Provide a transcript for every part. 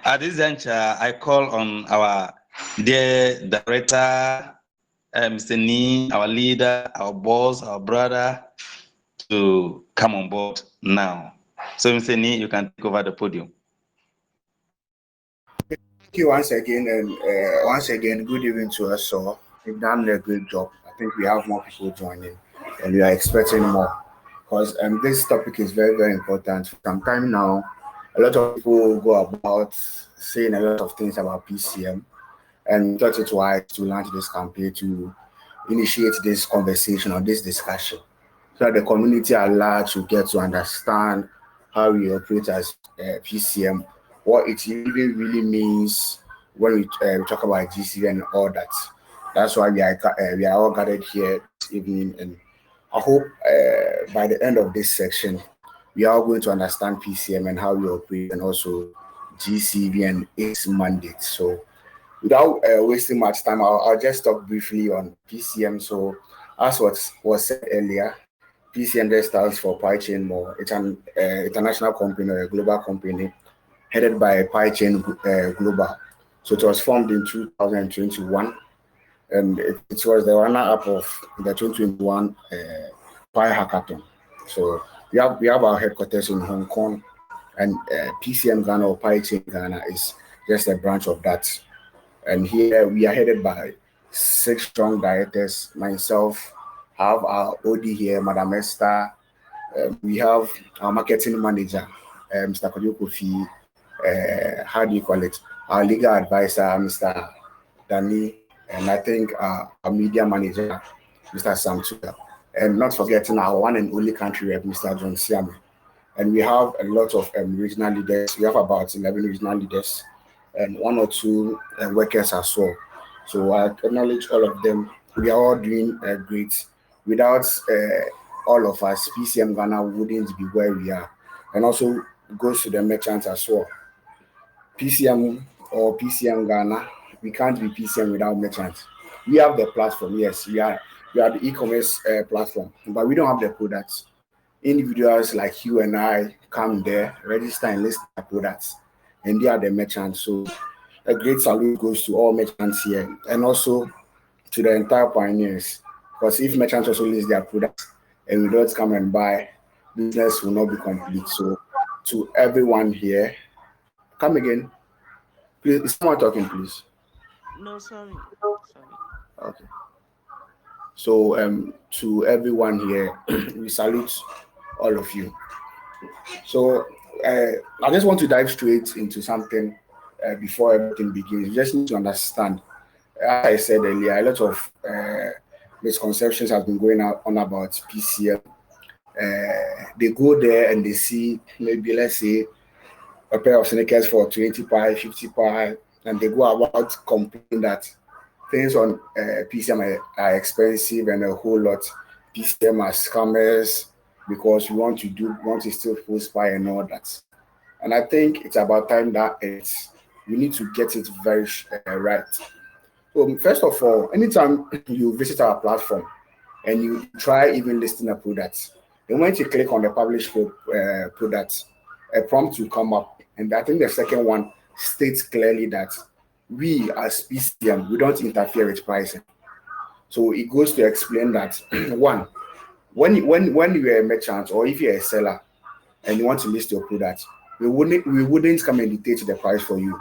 At this juncture, I call on our dear director, Mr. Nee, our leader, our boss, our brother, to come on board now. So, Mr. Nee, you can take over the podium. Thank you once again, good evening to us all. You've done a great job. I think we have more people joining, and we are expecting more because this topic is very, very important. For some time now, a lot of people go about saying a lot of things about PCM, and we thought it wise to launch this campaign to initiate this conversation or this discussion so that the community at large will get to understand how we operate as PCM, what it really means when we talk about GCV and all that. That's why we are all gathered here this evening, and I hope by the end of this section, we are going to understand PCM and how we operate, and also GCV and its mandate. So, without wasting much time, I'll just talk briefly on PCM. So, as was said earlier, PCM just stands for PiChain More. It's an international company or a global company headed by PiChain Global. So it was formed in 2021, and it was the runner-up of the 2021 Pi Hackathon. So we have our headquarters in Hong Kong, and PCM Ghana or PiChain Ghana is just a branch of that. And here we are headed by 6 strong directors. Myself, have our OD here, Madam Esther. We have our marketing manager, Mr. Kodio Kofi. How do you call it? Our legal advisor, Mr. Danny, and I think our media manager, Mr. Samtuga. And not forgetting our one and only country rep, Mr. John Siame. And we have a lot of regional leaders. We have about 11 regional leaders and 1 or 2 workers as well. So I acknowledge all of them. We are all doing great. Without all of us, PCM Ghana wouldn't be where we are. And also goes to the merchants as well. PCM or PCM Ghana, we can't be PCM without merchants. We have the platform, yes, we are the e-commerce platform, but we don't have the products. Individuals like you and I come there, register and list their products, and they are the merchants. So a great salute goes to all merchants here, and also to the entire pioneers. Because if merchants also list their products and we don't come and buy, business will not be complete. So to everyone here, come again. Please, is someone talking, please? No, sorry. Okay. So to everyone here, we salute all of you. So I just want to dive straight into something before everything begins. You just need to understand. As I said earlier, a lot of misconceptions have been going on about PCM. They go there and they see maybe, let's say, a pair of sneakers for 20 pi, 50 pi, and they go about complaining that things on PCM are expensive and a whole lot. PCM are scammers because we want to steal full spy and all that. And I think it's about time that we need to get it very right. So first of all, anytime you visit our platform and you try even listing a product, then when you click on the publish product, a prompt will come up. And I think the second one states clearly that we as PCM, we don't interfere with pricing. So it goes to explain that one, when you're a merchant or if you're a seller and you want to list your product, we wouldn't come and dictate the price for you.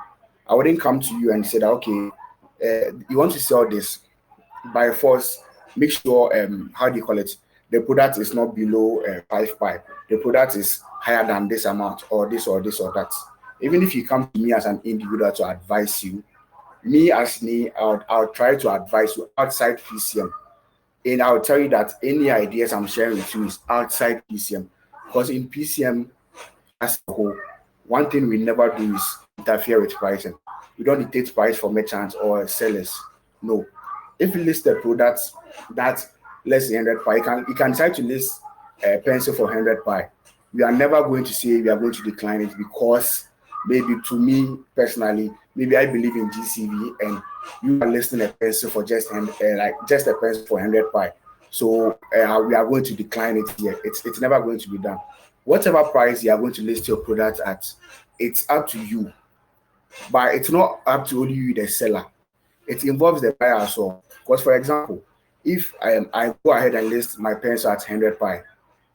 I wouldn't come to you and say that, okay, you want to sell this by force, make sure how do you call it, the product is not below 5 pi, the product is higher than this amount or this or this or that. Even if you come to me as an individual to advise you, I'll try to advise you outside PCM, and I'll tell you that any ideas I'm sharing with you is outside PCM, because in PCM as a whole, one thing we never do is interfere with pricing. We don't dictate price for merchants or sellers. No. If you list a product that less than 100 pi, you can decide to list a pencil for 100 pi. We are never going to say we are going to decline it, because maybe to me personally, maybe I believe in GCV and you are listing a pencil for just a pencil for 100 pi. So we are going to decline it here. It's never going to be done. Whatever price you are going to list your product at, it's up to you. but it's not up to only you, the seller. It involves the buyer as well. Because for example, if I go ahead and list my pencil at 100 pi,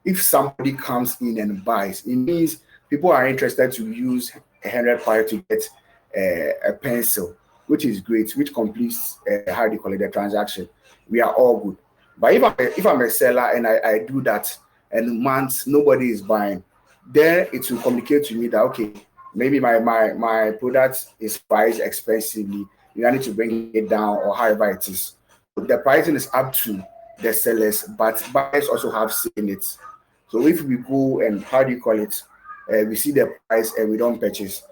if somebody comes in and buys, it means people are interested to use 100 pi to get a pencil, which is great, which completes how do you call it, the transaction. We are all good. But if I'm a seller and I do that and months nobody is buying, then it will communicate to me that okay, maybe my product is priced expensively. You need to bring it down or however it is. The pricing is up to the sellers, but buyers also have say in it. So if we go and how do you call it, we see the price and we don't purchase,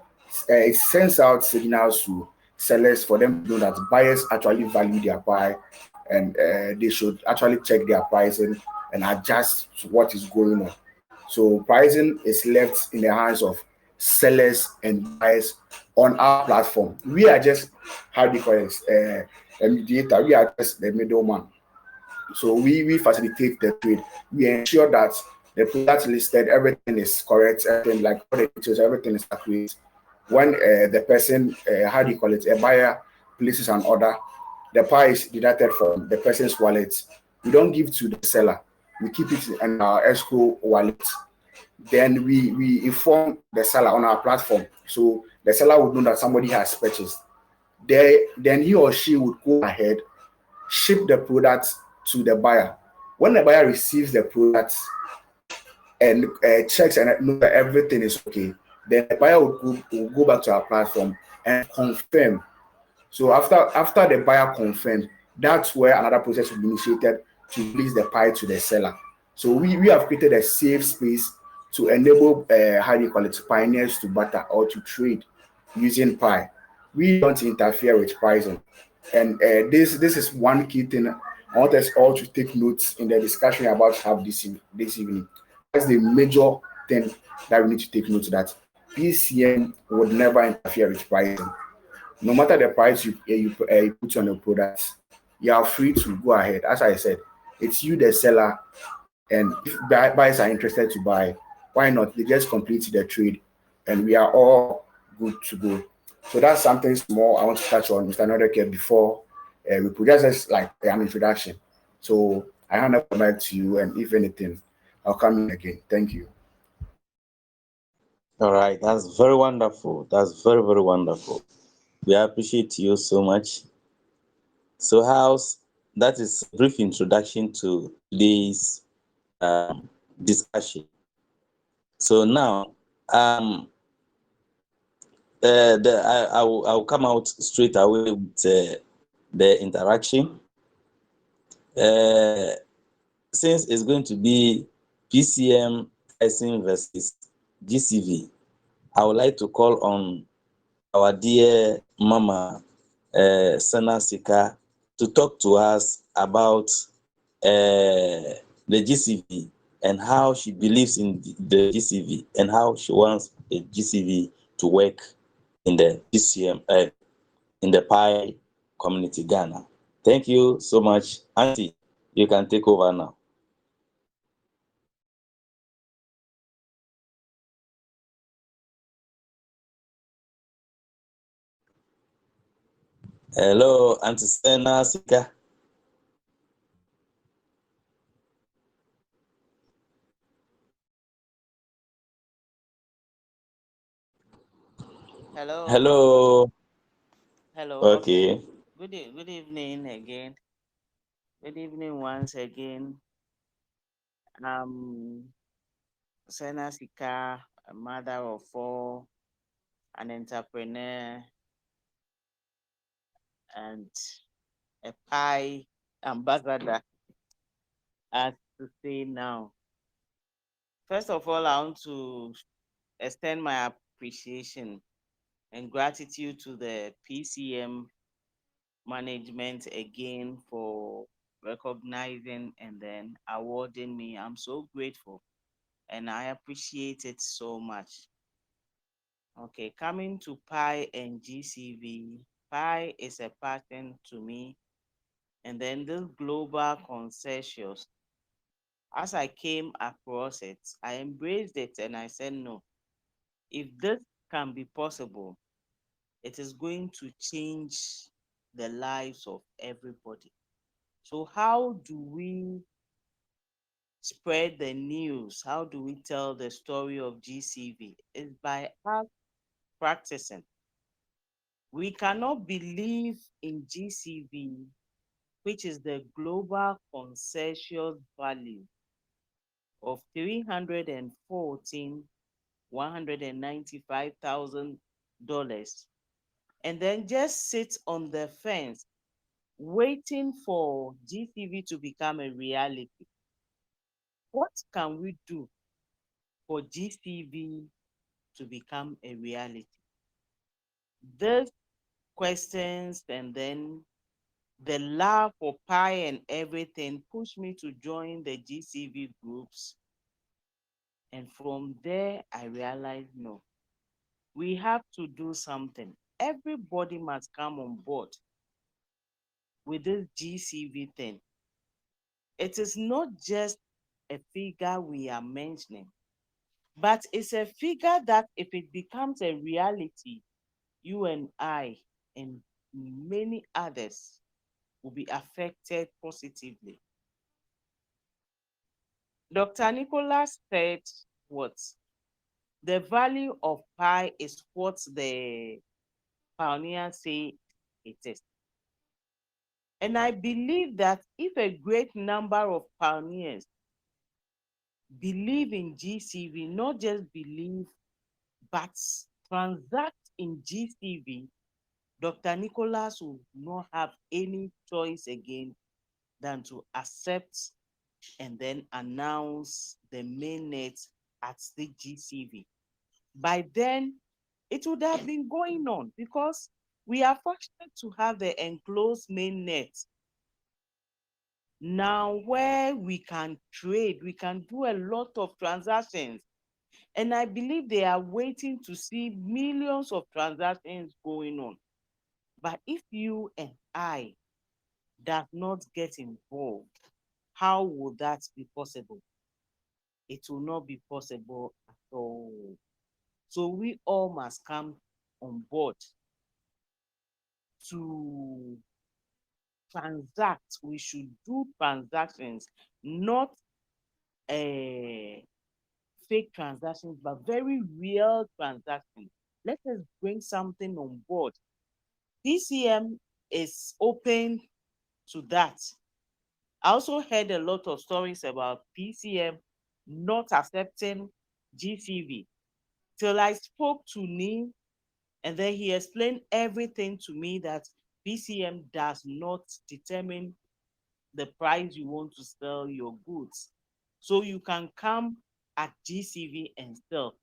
it sends out signals to sellers for them to know that buyers actually value their buy, and they should actually check their pricing and adjust to what is going on. So pricing is left in the hands of sellers and buyers on our platform. We are just how do you call it, a mediator. We are just the middleman. So we facilitate the trade. We ensure that the product listed, everything is correct, everything like all the details, everything is accurate. When the person, how do you call it, a buyer places an order, the price deducted from the person's wallet. We don't give to the seller. We keep it in our escrow wallet. Then we inform the seller on our platform. So the seller would know that somebody has purchased. Then he or she would go ahead, ship the product to the buyer. When the buyer receives the product and checks and knows that everything is okay, then the buyer will go back to our platform and confirm. So after the buyer confirms, that's where another process will be initiated to release the pie to the seller. So we have created a safe space to enable how do you call it, pioneers to barter or to trade using pi. We don't interfere with pricing, and this is one key thing I want us all to take notes in the discussion about have this evening. That's the major thing that we need to take note, that PCM would never interfere with pricing. No matter the price you put on the product, you are free to go ahead. As I said, it's you, the seller, and if buyers are interested to buy, why not? They just complete the trade, and we are all good to go. So that's something small I want to touch on, Mr. Nodeke, before we put just as like an introduction. So I hand up the mic to you, and if anything, I'll come in again. Thank you. All right, that's very wonderful. That's very, very wonderful. We appreciate you so much. So, how's that is a brief introduction to today's discussion. So now, I will come out straight away with the interaction. Since it's going to be Pcm versus GCV, I would like to call on our dear Mama Sana Sika to talk to us about the GCV and how she believes in the GCV and how she wants the GCV to work in the PCM, in the Pi community Ghana. Thank you so much. Auntie, you can take over now. Hello, Auntie Sana Sika. Hello, Hello. hello. Okay. Good evening again. Good evening once again. I'm Sena Sika, a mother of four, an entrepreneur, and a pie ambassador, as to say now. First of all, I want to extend my appreciation and gratitude to the PCM management again for recognizing and then awarding me. I'm so grateful and I appreciate it so much. Okay, coming to Pi and GCV, Pi is a pattern to me, and then this global consensus. As I came across it, I embraced it and I said, no, if this can be possible, it is going to change the lives of everybody. So how do we spread the news? How do we tell the story of GCV? It's by us practicing. We cannot believe in GCV, which is the global consensus value of $314,195,000, and then just sit on the fence waiting for GCV to become a reality. What can we do for GCV to become a reality? These questions and then the love for Pi and everything pushed me to join the GCV groups. And from there, I realized no, we have to do something. Everybody must come on board with this GCV thing. It is not just a figure we are mentioning, but it's a figure that if it becomes a reality, you and I and many others will be affected positively. Dr. Nicholas said what? The value of pi is what the pioneers say it is. And I believe that if a great number of pioneers believe in GCV, not just believe, but transact in GCV, Dr. Nicholas will not have any choice again than to accept and then announce the mainnet at the GCV. By then, it would have been going on because we are fortunate to have the enclosed mainnet now where we can trade, we can do a lot of transactions. And I believe they are waiting to see millions of transactions going on. But if you and I does not get involved, how will that be possible? It will not be possible at all. So we all must come on board to transact. We should do transactions, not fake transactions, but very real transactions. Let us bring something on board. PCM is open to that. I also heard a lot of stories about PCM not accepting GCV till I spoke to Neil, and then he explained everything to me that PCM does not determine the price you want to sell your goods. So you can come at GCV and sell.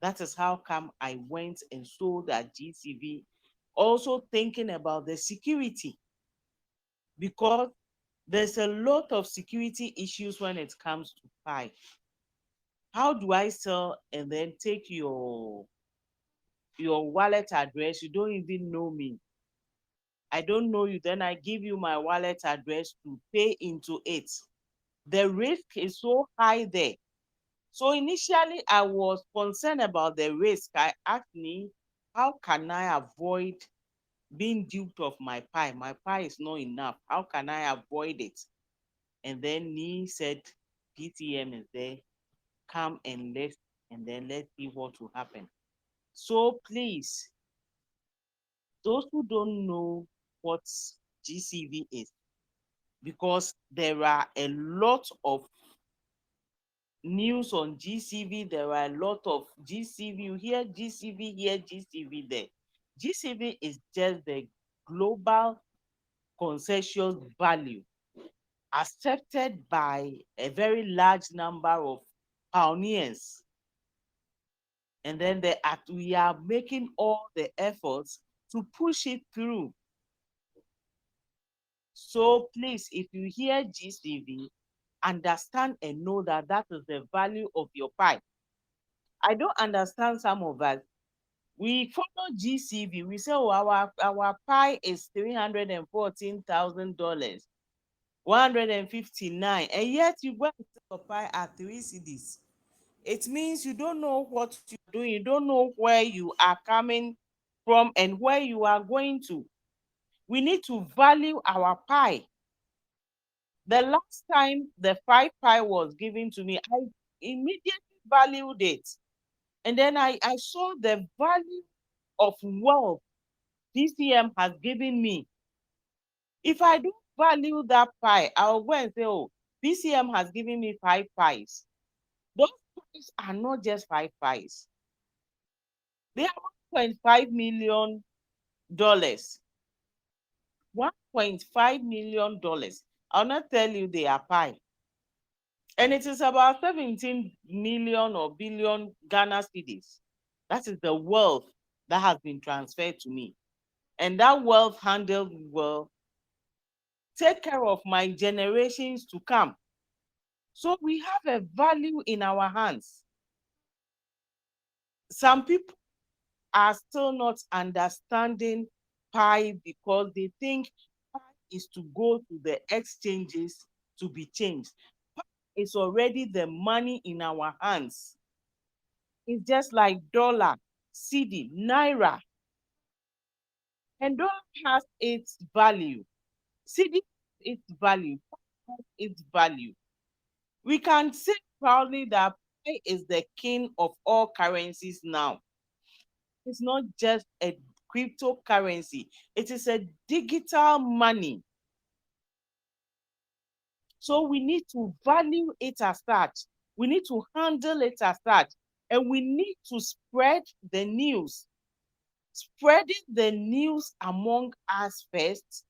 That is how come I went and sold at GCV, also thinking about the security, because there's a lot of security issues when it comes to Pi. How do I sell and then take your wallet address? You don't even know me. I don't know you, then I give you my wallet address to pay into it. The risk is so high there. So initially I was concerned about the risk. I asked me, how can I avoid being duped of my Pi? My Pi is not enough. How can I avoid it? And then he said, PTM is there. Come and let's see what will happen. So please, those who don't know what GCV is, because there are a lot of news on GCV, there are a lot of GCV, you hear GCV here, GCV there. GCV is just the global consensus value accepted by a very large number of pioneers. And then we are making all the efforts to push it through. So please, if you hear GCV, understand and know that that is the value of your Pi. I don't understand some of us. We follow GCV. We say, oh, our Pi is $314,000, 159, and yet you go and sell your Pi at 3 cedis. It means you don't know what you're doing. You don't know where you are coming from and where you are going to. We need to value our pie. The last time the 5 pie was given to me, I immediately valued it. And then I saw the value of wealth PCM has given me. If I don't value that pie, I'll go and say, oh, PCM has given me 5 pies. Those pies are not just 5 pies. They are $1.5 million. $1.5 million. I'll not tell you they are pie. And it is about 17 million or billion Ghana cedis. That is the wealth that has been transferred to me. And that wealth handled will take care of my generations to come. So we have a value in our hands. Some people are still not understanding pie because they think pie is to go to the exchanges to be changed. Pie is already the money in our hands. It's just like dollar, cedi, naira. And dollar has its value. Cedi has its value. Pie has its value. We can say proudly that pie is the king of all currencies now. It's not just a cryptocurrency, it is a digital money. So we need to value it as such. We need to handle it as such. And we need to spread the news. Spreading the news among us first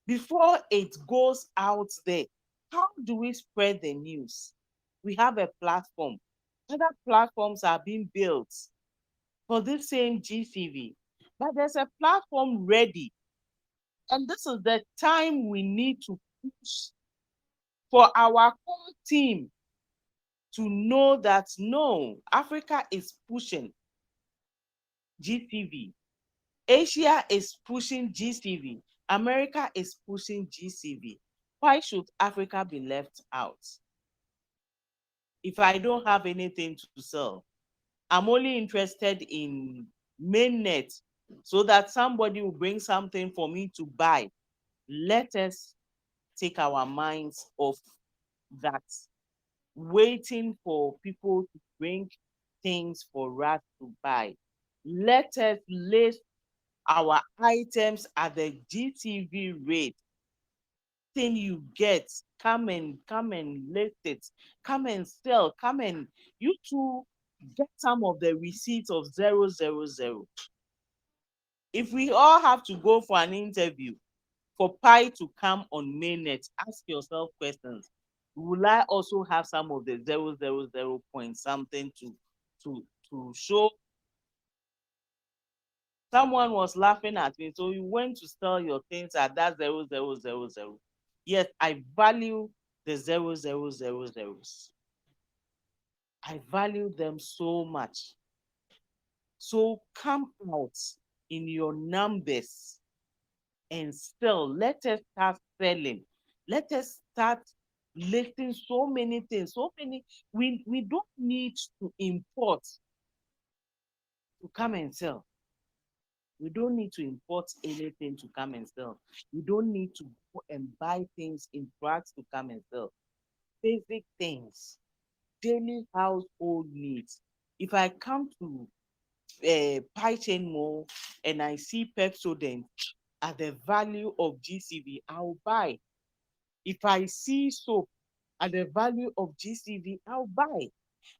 before it goes out there. How do we spread the news? We have a platform. Other platforms are being built for this same GCV, but there's a platform ready. And this is the time we need to push for our core team to know that no, Africa is pushing GCV. Asia is pushing GCV. America is pushing GCV. Why should Africa be left out? If I don't have anything to sell, I'm only interested in mainnet so that somebody will bring something for me to buy. Let us take our minds off that, waiting for people to bring things for us to buy. Let us list our items at the GCV rate. Thing you get, come and list it, come and sell, come and you too get some of the receipts of 000. If we all have to go for an interview for Pi to come on mainnet, ask yourself questions. Will I also have some of the 000 point something to show? Someone was laughing at me, so you went to sell your things at that 000. Yes, I value the 000s. I value them so much. So come out in your numbers and sell. Let us start selling. Let us start listing so many things. We don't need to import to come and sell. We don't need to import anything to come and sell. We don't need to go and buy things in trucks to come and sell. Basic things, daily household needs. If I come to PiChain Mall and I see Pepsodent at the value of GCV, I'll buy. If I see soap at the value of GCV, I'll buy.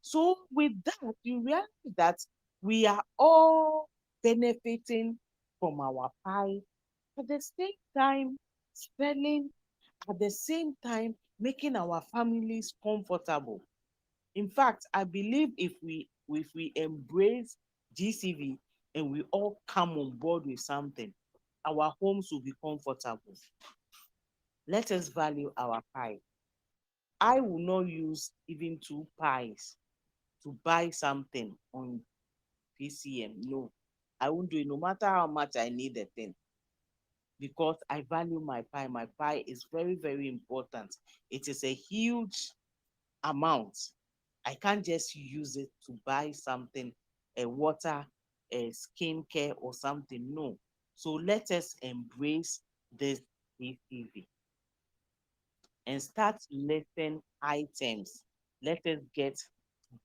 So with that, you realize that we are all benefiting from our pie, at the same time spending, at the same time making our families comfortable. In fact, I believe if we embrace GCV and we all come on board with something, our homes will be comfortable. Let us value our pie. I will not use even 2 pies to buy something on PCM. No, I won't do it no matter how much I need the thing, because I value my pie. My pie is very, very important. It is a huge amount. I can't just use it to buy something, a water skincare or something. No. So let us embrace this GCV and start listing items. Let us get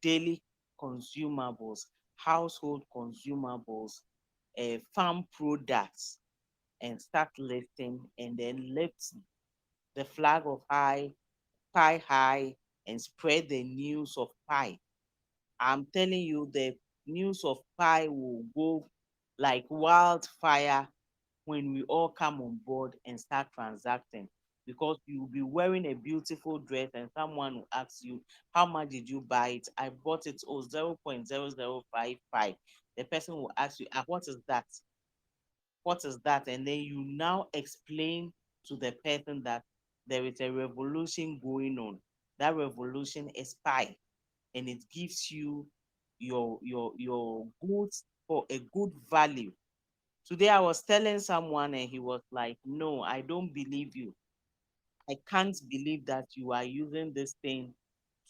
daily consumables, household consumables, farm products, and start listing, and then lift the flag of Pi high, and spread the news of Pi. I'm telling you, the news of Pi will go like wildfire when we all come on board and start transacting, because you'll be wearing a beautiful dress and someone will ask you, how much did you buy it? I bought it 0.0055. The person will ask you, what is that? What is that? And then you now explain to the person that there is a revolution going on. That revolution is Pi, and it gives you your goods for a good value. Today I was telling someone and he was like, no, I don't believe you. I can't believe that you are using this thing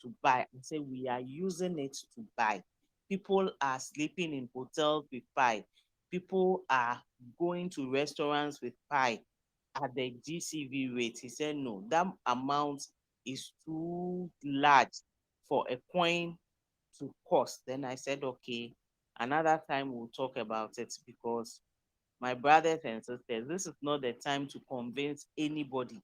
to buy. I say we are using it to buy. People are sleeping in hotels with Pi. People are going to restaurants with Pi at the GCV rate. He said, no, that amount is too large for a coin to cost. Then I said, okay, another time we'll talk about it, because my brothers and sisters, this is not the time to convince anybody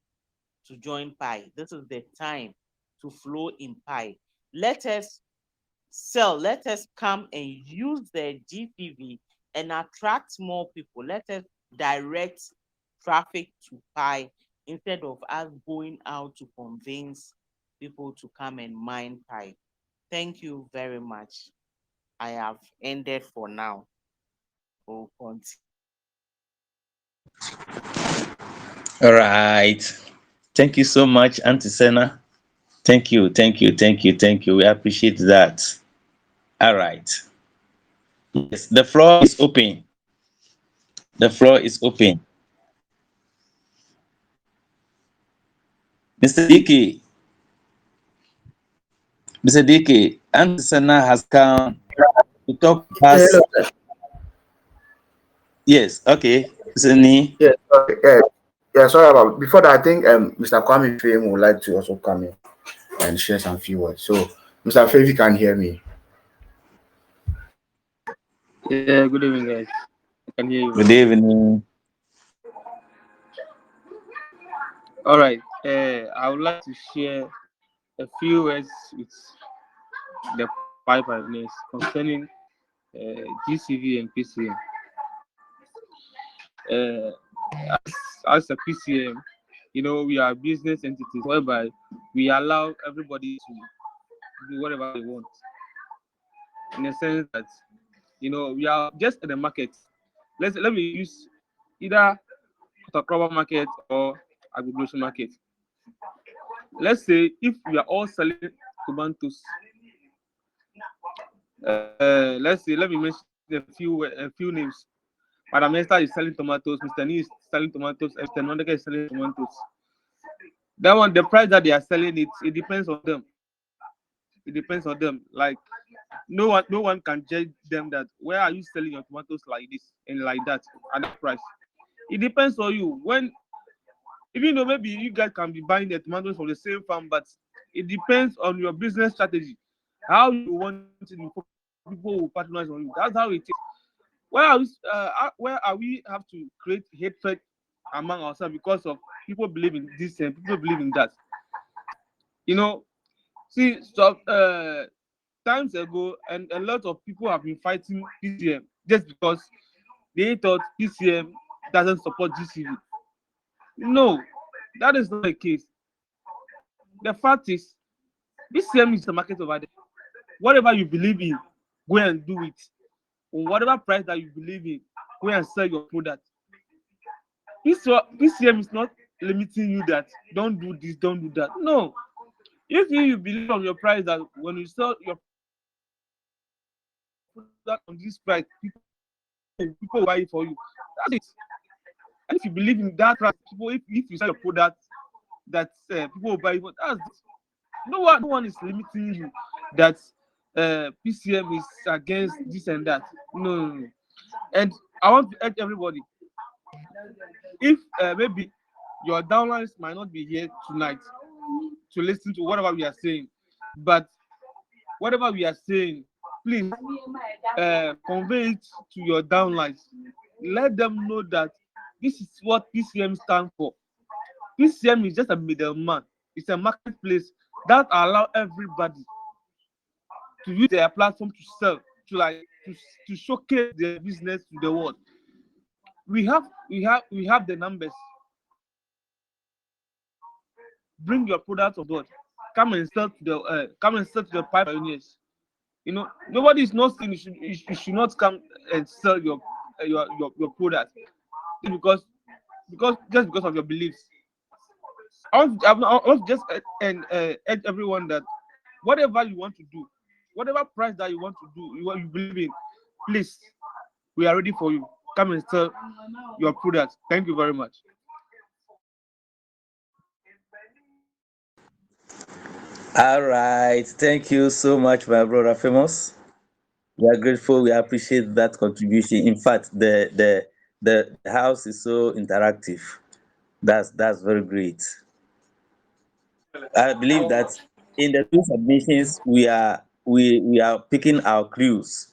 to join Pi. This is the time to flow in Pi. Let us sell, let us come and use the GCV and attract more people. Let us direct traffic to Pi instead of us going out to convince people to come and mine Pi. Thank you very much. I have ended for now. We'll continue. All right. Thank you so much, Auntie Senna. Thank you, thank you, thank you, thank you. We appreciate that. All right. Yes, the floor is open. The floor is open. Mr. DK, Mr. DK, Auntie Senna has come to talk to us. Hello, sir. Yes, okay. Mr. Ni. Yeah, sorry. Yeah, sorry about before that. I think Mr. Kwame Fame would like to also come in and share some few words. So, Mr. Fame, you can hear me. Yeah, good evening, guys. I can hear you. Good evening. All right. I would like to share a few words with the pipelines concerning GCV and PCM. As a PCM, we are business entities whereby we allow everybody to do whatever they want. In the sense that, we are just at the market. Let me use either Kotakraba market or agriculture market. Let's say if we are all selling tomatoes, let me mention a few names. Madam Esther is selling tomatoes, Mr. Nee is selling tomatoes, and Mr. Nondeka is selling tomatoes. That one, the price that they are selling it depends on them. It depends on them. Like no one can judge them that where are you selling your tomatoes like this and like that at that price. It depends on you. Even though maybe you guys can be buying the tomatoes from the same farm, but it depends on your business strategy. How you want it before people will patronize on you. That's how it is. Where are we have to create hatred among ourselves because of people believe in this and people believe in that? See, so times ago, and a lot of people have been fighting PCM just because they thought PCM doesn't support GCV. No, that is not the case. The fact is, PCM is the market over there. Whatever you believe in, go and do it. On whatever price that you believe in, go and sell your product. PCM is not limiting you that don't do this, don't do that. No. If you believe on your price that when you sell your product on this price, people will buy it for you. That's it. And if you believe in that price, if you sell your product that people will buy it for, that's it. No one is limiting you that PCM is against this and that. No. And I want to urge everybody, if maybe your downlines might not be here tonight to listen to whatever we are saying, but whatever we are saying, please convey it to your downlines. Let them know that this is what PCM stands for. PCM is just a middleman. It's a marketplace that allow everybody to use their platform to sell, to showcase their business to the world. We have the numbers. Bring your product on board. Come and sell to the pioneers. You know, nobody is not saying you should not come and sell your product because just because of your beliefs. I want to just urge everyone that whatever you want to do, whatever price that you want to do, you believe in, please, we are ready for you. Come and sell your product. Thank you very much. All right. Thank you so much, my brother Famous. We are grateful. We appreciate that contribution. In fact, the house is so interactive. That's very great. I believe that in the two submissions we are picking our clues,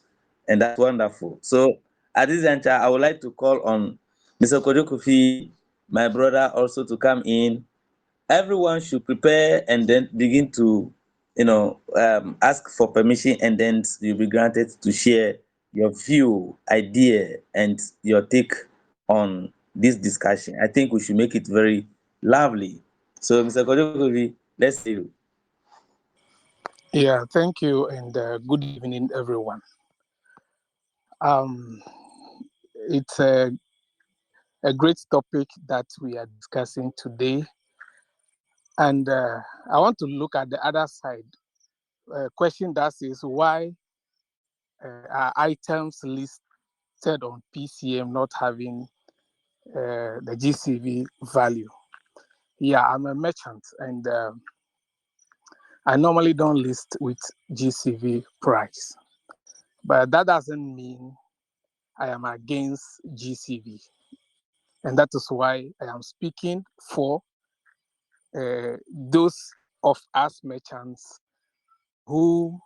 and that's wonderful. So at this juncture, I would like to call on Mr. Kojo Kofi, my brother, also to come in. Everyone should prepare and then begin to, ask for permission, and then you'll be granted to share your view, idea, and your take on this discussion. I think we should make it very lively. So, Mr. Kojo Kofi, let's see you. Yeah, thank you, and good evening, everyone. It's a great topic that we are discussing today, and I want to look at the other side. A question that is why are items listed on PCM not having the GCV value? Yeah, I'm a merchant, and I normally don't list with GCV price, but that doesn't mean I am against GCV. And that is why I am speaking for those of us merchants who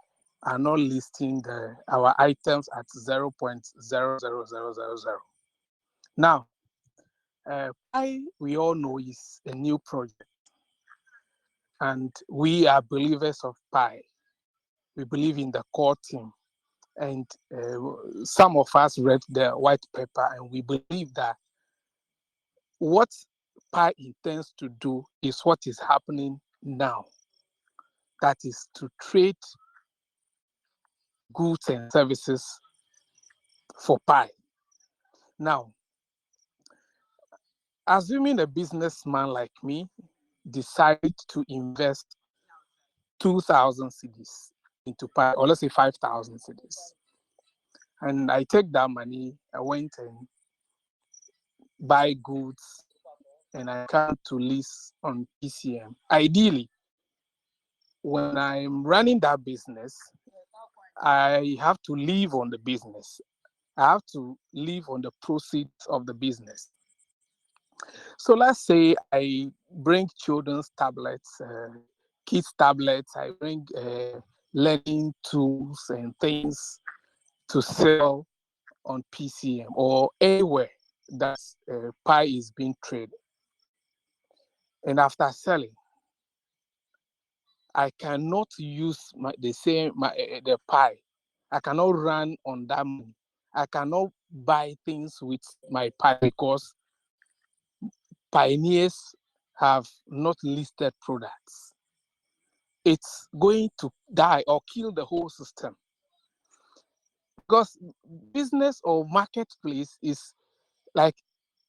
are not listing our items at 0.00000. Now, Pi, we all know, is a new project, and we are believers of Pi. We believe in the core team, and some of us read the white paper, and we believe that what Pi intends to do is what is happening now. That is to trade goods and services for Pi. Now, assuming a businessman like me decided to invest 2,000 cedis into Pi, or let's say 5,000 cedis, and I take that money, I went and buy goods, and I come to list on PCM. Ideally, when I'm running that business, I have to live on the business. I have to live on the proceeds of the business. So let's say I bring children's tablets, kids' tablets, I bring learning tools and things to sell on PCM or anywhere that Pi is being traded. And after selling, I cannot use the Pi. I cannot run on that money. I cannot buy things with my Pi because pioneers have not listed products. It's going to die or kill the whole system. Because business or marketplace is like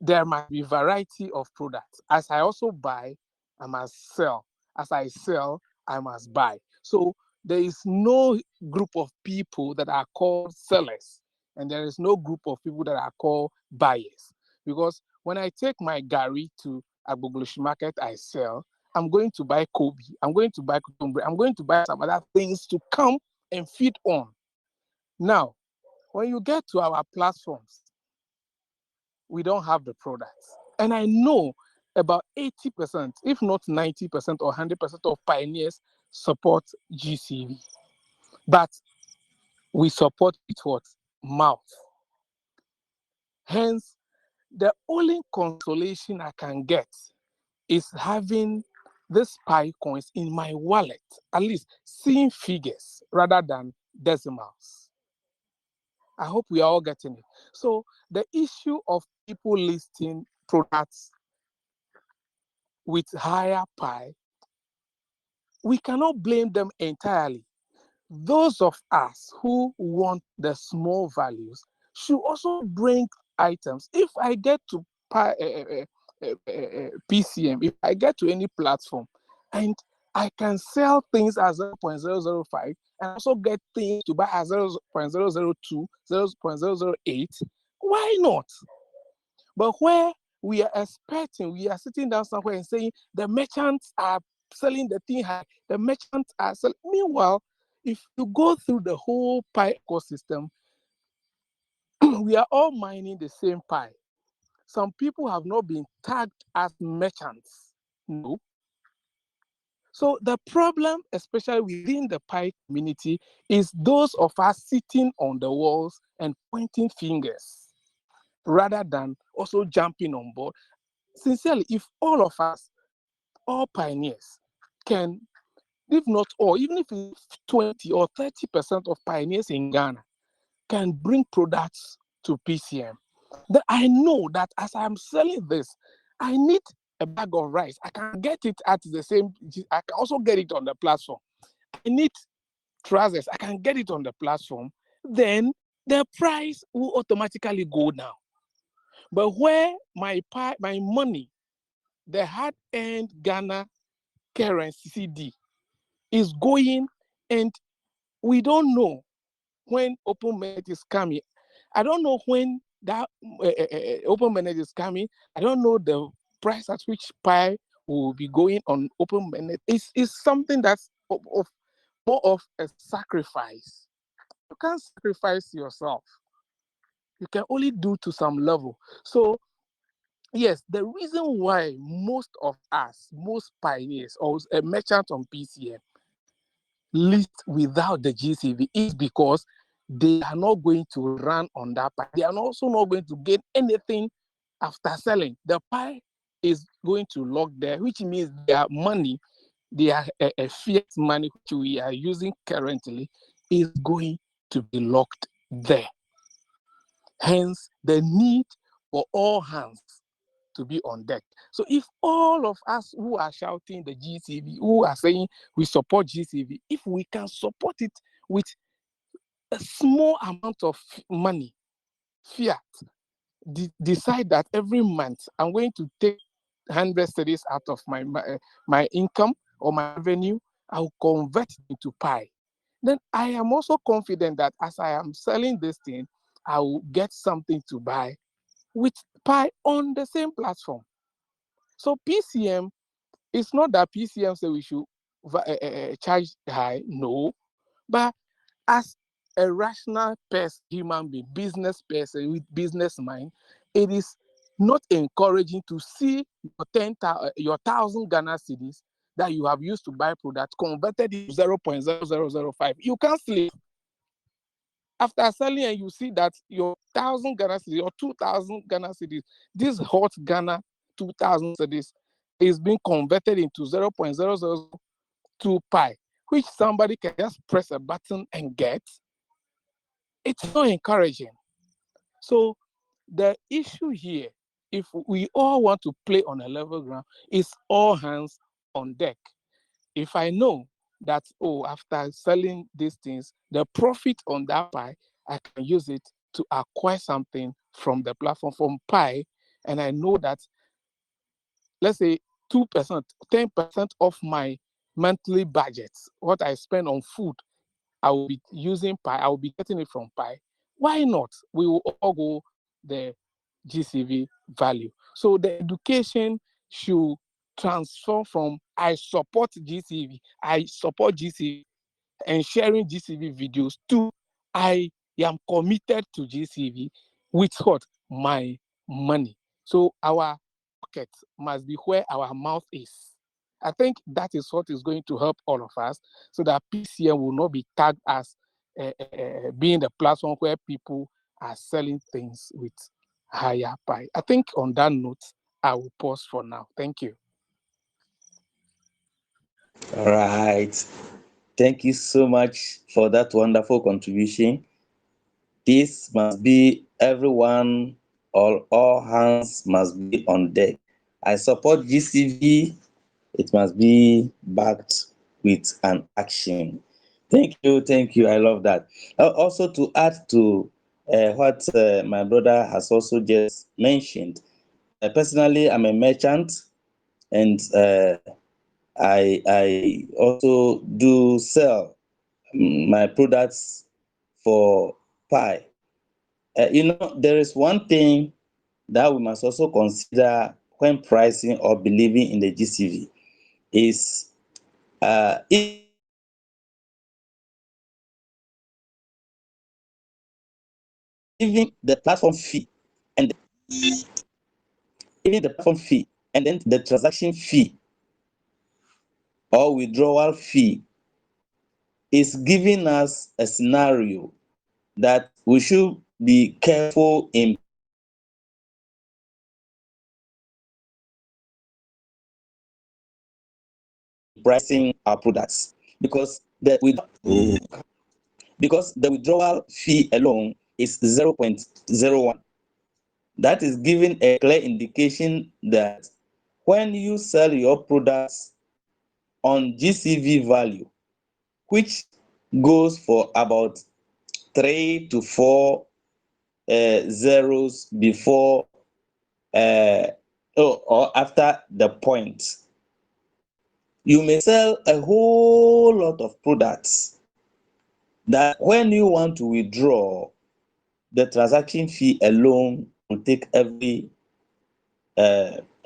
there must be variety of products. As I also buy, I must sell. As I sell, I must buy. So there is no group of people that are called sellers, and there is no group of people that are called buyers. Because when I take my Gary to Agbogloshi market, I sell. I'm going to buy Kobe. I'm going to buy Kutumbre. I'm going to buy some other things to come and feed on. Now, when you get to our platforms, we don't have the products. And I know about 80%, if not 90% or 100% of pioneers support GCV. But we support it what? Mouth. Hence, the only consolation I can get is having this Pi coins in my wallet, at least seeing figures rather than decimals. I hope we are all getting it. So the issue of people listing products with higher Pi, we cannot blame them entirely. Those of us who want the small values should also bring items. If I get to PCM, if I get to any platform and I can sell things at 0.005 and also get things to buy at 0.002, 0.008, why not? But where we are expecting, we are sitting down somewhere and saying the merchants are selling the thing high, the merchants are selling. Meanwhile, if you go through the whole Pi ecosystem, we are all mining the same Pi. Some people have not been tagged as merchants. No. So the problem, especially within the Pi community, is those of us sitting on the walls and pointing fingers rather than also jumping on board. Sincerely, if all of us, all pioneers, can, if not all, even if 20 or 30% of pioneers in Ghana can bring products to PCM, then I know that as I'm selling this, I need a bag of rice. I can get it at the same, I can also get it on the platform. I need trousers, I can get it on the platform. Then the price will automatically go down. But where my money, the hard-earned Ghana currency CD, is going, and we don't know when open mainnet is coming. I don't know when that open mainnet is coming. I don't know the price at which Pi will be going on open mainnet. It's something that's more of a sacrifice. You can't sacrifice yourself. You can only do to some level. So yes, the reason why most of us, most pioneers or a merchant on PCM list without the GCV is because they are not going to run on that Pi. They are also not going to get anything after selling. The Pi is going to lock there, which means their money, their fiat money, which we are using currently, is going to be locked there. Hence, the need for all hands to be on deck. So if all of us who are shouting the GCV, who are saying we support GCV, if we can support it with a small amount of money, fiat, decide that every month I'm going to take 100 cedis out of my income or my revenue, I'll convert it into Pi. Then I am also confident that as I am selling this thing, I will get something to buy with Pi on the same platform. So PCM, it's not that PCM say we should charge high, no, but as a rational person, human being, business person with business mind, it is not encouraging to see your 1,000 Ghana cedis that you have used to buy products converted into 0.0005. You can't sleep. After selling and you see that your 1,000 Ghana cedis, your 2,000 Ghana cedis, this hot Ghana 2,000 cedis is being converted into 0.002 Pi, which somebody can just press a button and get. It's not encouraging. So the issue here, if we all want to play on a level ground, is all hands on deck. If I know that, after selling these things, the profit on that Pi, I can use it to acquire something from the platform, from Pi, and I know that, let's say 2%, 10% of my monthly budget, what I spend on food, I will be using Pi, I will be getting it from Pi. Why not? We will all go the GCV value. So the education should transform from I support GCV and sharing GCV videos to I I'm committed to GCV with what? My money. So our pocket must be where our mouth is. I think that is what is going to help all of us so that PCM will not be tagged as being the platform where people are selling things with higher price. I think on that note, I will pause for now. Thank you. All right. Thank you so much for that wonderful contribution. This must be everyone, all hands must be on deck. I support GCV. It must be backed with an action. Thank you. I love that. Also, to add to what my brother has also just mentioned, personally, I'm a merchant, and I also do sell my products for Pi. There is one thing that we must also consider when pricing or believing in the GCV is even the platform fee and then the transaction fee or withdrawal fee is giving us a scenario that we should be careful in pricing our products because the withdrawal fee alone is 0.01. That is giving a clear indication that when you sell your products on GCV value, which goes for about 3 to 4 zeros before or after the point, you may sell a whole lot of products that when you want to withdraw, the transaction fee alone will take every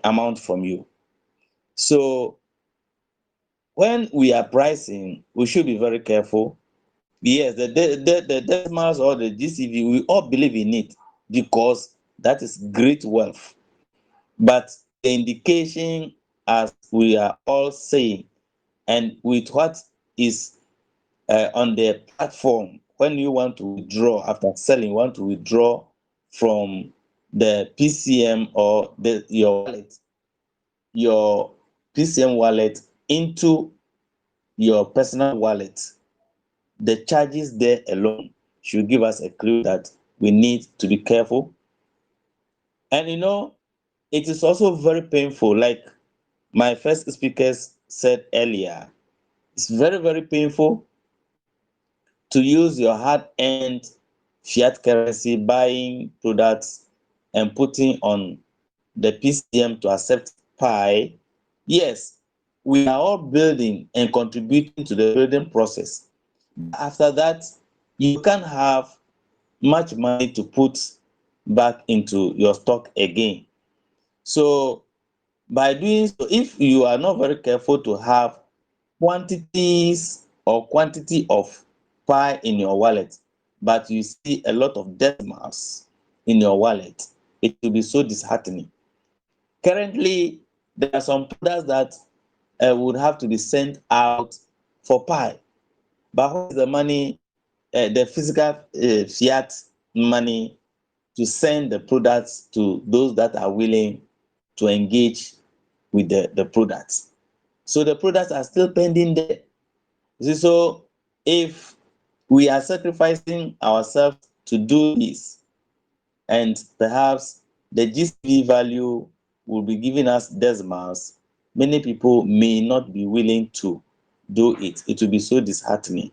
amount from you. So when we are pricing, we should be very careful. Yes, the decimals or the GCV, we all believe in it because that is great wealth. But the indication, as we are all saying, and with what is on the platform, when you want to withdraw after selling, you want to withdraw from the PCM or your PCM wallet into your personal wallet, the charges there alone should give us a clue that we need to be careful. And it is also very painful, like my first speakers said earlier. It's very, very painful to use your hard-earned fiat currency buying products and putting on the PCM to accept Pi. Yes, we are all building and contributing to the building process. After that, you can't have much money to put back into your stock again. So by doing so, if you are not very careful to have quantities or quantity of Pi in your wallet, but you see a lot of decimals in your wallet, it will be so disheartening. Currently, there are some products that would have to be sent out for Pi, but what is the money, the physical fiat money to send the products to those that are willing to engage with the products? So the products are still pending there. So if we are sacrificing ourselves to do this, and perhaps the GCV value will be giving us decimals, many people may not be willing to do it. It will be so disheartening.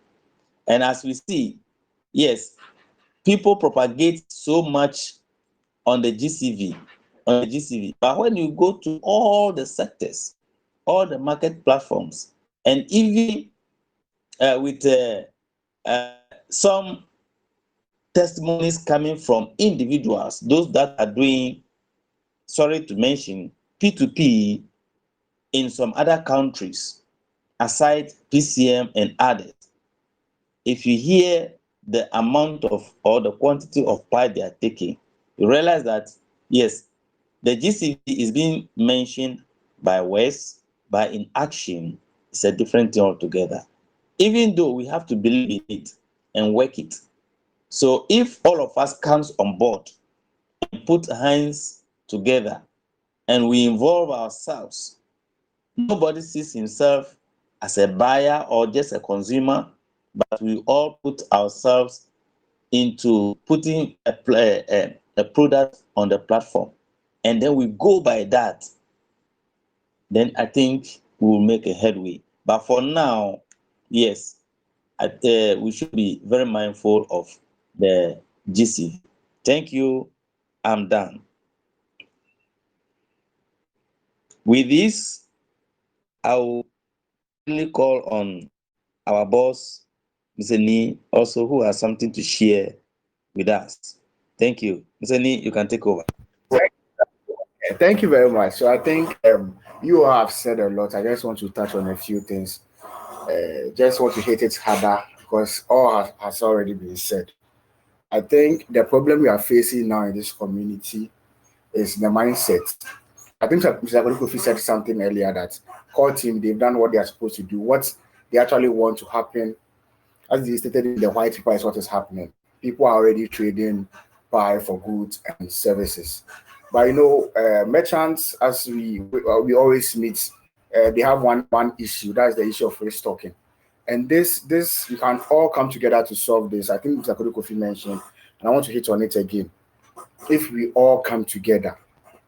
And as we see, yes, people propagate so much on the GCV, but when you go to all the sectors, all the market platforms, and even with some testimonies coming from individuals, those that are doing, sorry to mention, P2P in some other countries, aside PCM and others. If you hear the amount of or the quantity of pi they are taking, you realize that yes, the GCV is being mentioned by words, but in action, it's a different thing altogether. Even though we have to believe in it and work it. So if all of us comes on board and put hands together and we involve ourselves, nobody sees himself as a buyer or just a consumer, but we all put ourselves into putting a product on the platform, and then we go by that, then I think we will make a headway. But for now, yes, we should be very mindful of the GC. Thank you. I'm done. With this, I will really call on our boss, Mr. Nee, also who has something to share with us. Thank you. Mr. Nee, you can take over. Thank you very much. So I think you have said a lot. I just want to touch on a few things. Just want to hit it harder because all has already been said. I think the problem we are facing now in this community is the mindset. I think Mr. Kofi said something earlier that core team, they've done what they are supposed to do. What they actually want to happen, as they stated in the white paper, is what is happening. People are already trading buy for goods and services. But merchants, as we always meet, they have one issue. That's the issue of restocking. And this we can all come together to solve this. I think Mr. Kofi mentioned, and I want to hit on it again. If we all come together,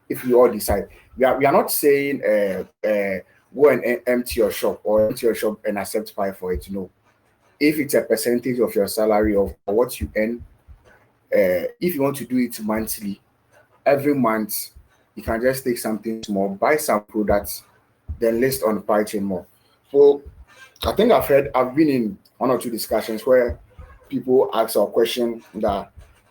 if we all decide, we are not saying go and empty your shop or empty your shop and accept pie for it. No, if it's a percentage of your salary of what you earn, if you want to do it monthly, every month you can just take something small, buy some products, then list on PiChain more. So I think I've been in one or two discussions where people ask a question that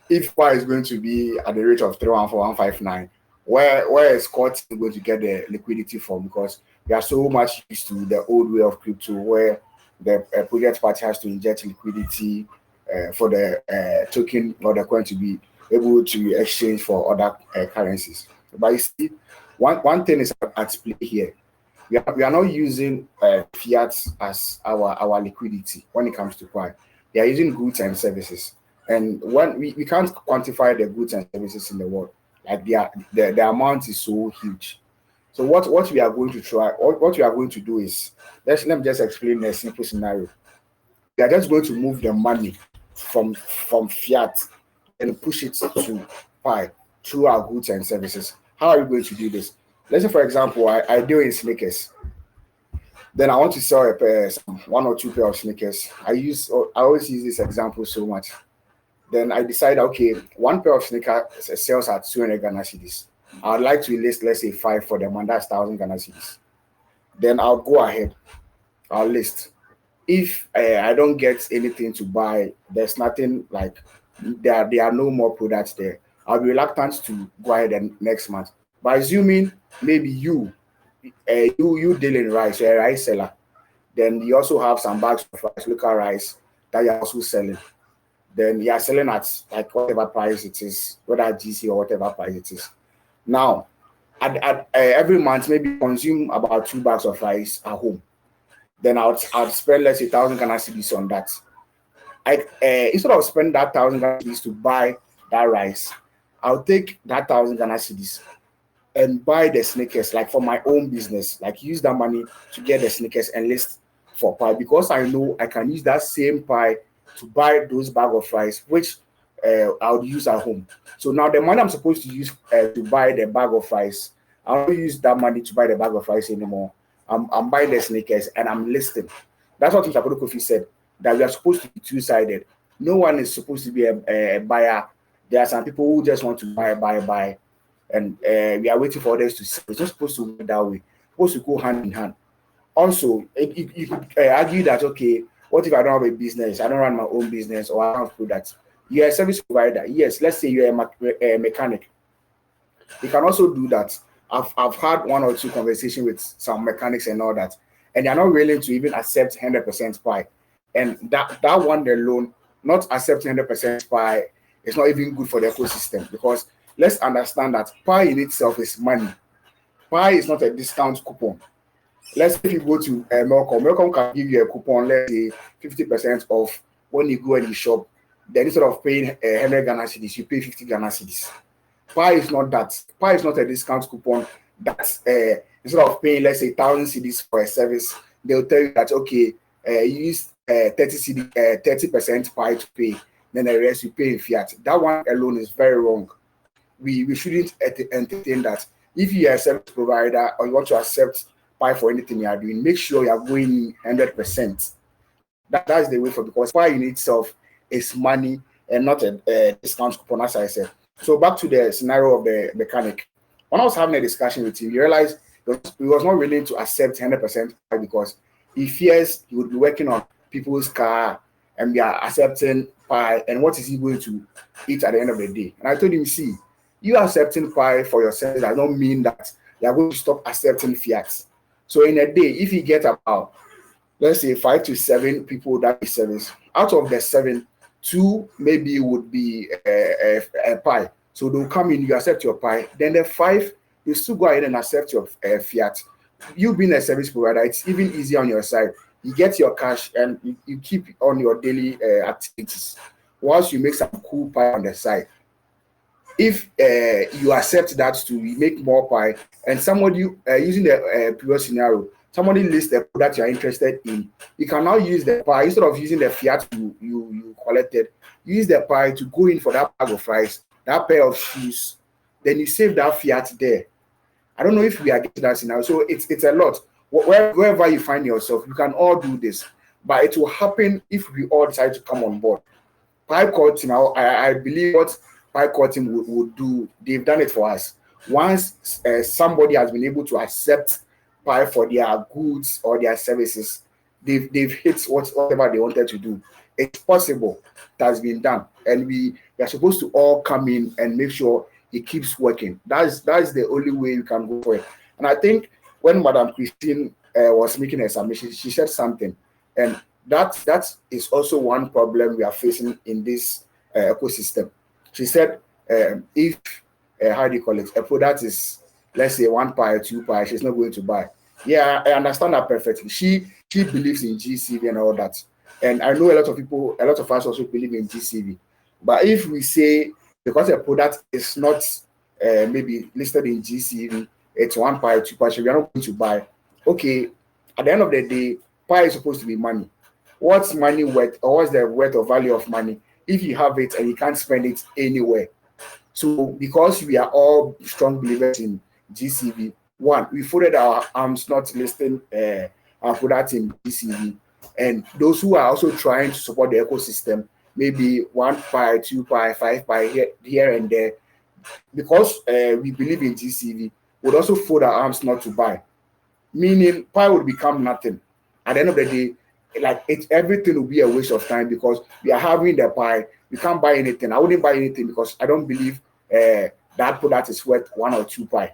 if Y is going to be at the rate of 314,159, where is court going to get the liquidity from? Because we are so much used to the old way of crypto where the project party has to inject liquidity for the token or the coin to be able to exchange for other currencies. But you see, one thing is at play here. We are not using fiat as our liquidity when it comes to Pi. They are using goods and services. And when we can't quantify the goods and services in the world, like the amount is so huge. So what we are going to try, what we are going to do is, let me just explain a simple scenario. We are just going to move the money from fiat and push it to Pi through our goods and services. How are we going to do this? Let's say, for example, I deal in sneakers. Then I want to sell one or two pair of sneakers. I always use this example so much. Then I decide, okay, one pair of sneakers sells at 200 Ghana cedis. I'd like to list, let's say, 5 for them, and that's 1,000 Ghana cedis. Then I'll go ahead. I'll list. If I don't get anything to buy, there's nothing like there are no more products there. I'll be reluctant to go ahead and next month. By assuming maybe you deal in rice, you're a rice seller, then you also have some bags of rice, local rice that you're also selling. Then you are selling at like whatever price it is, whether GC or whatever price it is. Now, at every month, maybe consume about 2 bags of rice at home. Then I'll spend, let's say, 1,000 Ghana cedis on that. Instead of spending that 1,000 Ghana cedis to buy that rice, I'll take that 1,000 Ghana cedis and buy the sneakers, like for my own business, like use that money to get the sneakers and list for Pi, because I know I can use that same Pi to buy those bag of rice, which I would use at home. So now the money I'm supposed to use to buy the bag of rice, I don't use that money to buy the bag of rice anymore. I'm buying the sneakers and I'm listing. That's what Mr. Kofi said, that we are supposed to be two-sided. No one is supposed to be a buyer. There are some people who just want to buy. And we are waiting for others to sell. It's not supposed to work that way. It's supposed to go hand in hand. Also, you could argue that, okay, what if I don't have a business? I don't run my own business, or I don't have products. You're a service provider. Yes, let's say you're a mechanic. You can also do that. I've had 1 or 2 conversations with some mechanics and all that, and they're not willing to even accept 100% Pi. And that one alone not accepting 100% Pi is not even good for the ecosystem, because let's understand that Pi in itself is money. Pi is not a discount coupon. Let's say if you go to Melcom can give you a coupon, let's say 50% off when you go and you shop. Then instead of paying 100 Ghana cedis, you pay 50 Ghana cedis. Pi is not that. Pi is not a discount coupon that instead of paying, let's say, 1,000 cedis for a service, they'll tell you that, okay, use 30% Pi to pay, then the rest you pay in fiat. That one alone is very wrong. We shouldn't entertain that. If you are a service provider or you want to accept Pi for anything you are doing, make sure you are going 100%. That's the way for, because Pi in itself is money and not a discount coupon, as I said. So back to the scenario of the mechanic. When I was having a discussion with him, he realized he was not willing to accept 100% Pi because he fears he would be working on people's car and they are accepting Pi, and what is he going to eat at the end of the day? And I told him, see, you accepting Pi for yourself does not mean that you are going to stop accepting fiat. So in a day, if you get about, let's say, 5 to 7 people that is service, out of the 7, 2 maybe would be a Pi. So they'll come in, you accept your Pi. Then the 5, you still go ahead and accept your fiat. You being a service provider, it's even easier on your side. You get your cash and you keep on your daily activities, whilst you make some cool Pi on the side. If you accept that to make more Pi, and somebody using the previous scenario, somebody lists the product you are interested in, you can now use the Pi instead of using the fiat you collected. Use the Pi to go in for that bag of rice, that pair of shoes. Then you save that fiat there. I don't know if we are getting that scenario. So it's a lot. Wherever you find yourself, you can all do this, but it will happen if we all decide to come on board. Pi Core team, I believe what Pi Core team would do, they've done it for us. Once somebody has been able to accept Pi for their goods or their services, they've hit whatever they wanted to do. It's possible. It has been done, and we are supposed to all come in and make sure it keeps working. That's the only way you can go for it. And I think when Madam Christine was making a submission, she said something, and that is also one problem we are facing in this ecosystem. She said, if how do you call it, a product is, let's say, 1 Pi, 2 Pi, she's not going to buy. Yeah, I understand that perfectly. She believes in GCV and all that, and I know a lot of us also believe in GCV. But if we say because a product is not maybe listed in GCV, it's 1 Pi, 2 Pi, so we are not going to buy. Okay, at the end of the day, Pi is supposed to be money. What's money worth, or what's the worth or value of money if you have it and you can't spend it anywhere? So because we are all strong believers in GCV, one, we folded our arms not listing our product in GCV, and those who are also trying to support the ecosystem, maybe 1 Pi, 2 Pi, 5 Pi here and there, because we believe in GCV, would also fold our arms not to buy, meaning Pi would become nothing. At the end of the day, everything will be a waste of time because we are having the Pi. We can't buy anything. I wouldn't buy anything because I don't believe that product is worth 1 or 2 Pi.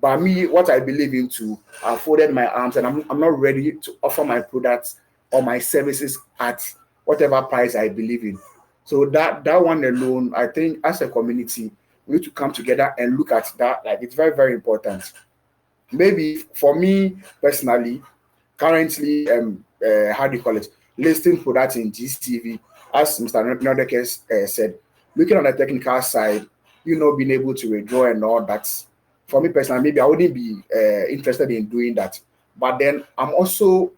But me, what I believe into, I folded my arms and I'm not ready to offer my products or my services at whatever price I believe in. So that one alone, I think as a community, we need to come together and look at that. Like, it's very, very important. Maybe for me personally, currently, how do you call it, listing products in GCV, as Mr. Nodeke said, looking on the technical side, being able to withdraw and all that. For me personally, maybe I wouldn't be interested in doing that. But then I'm also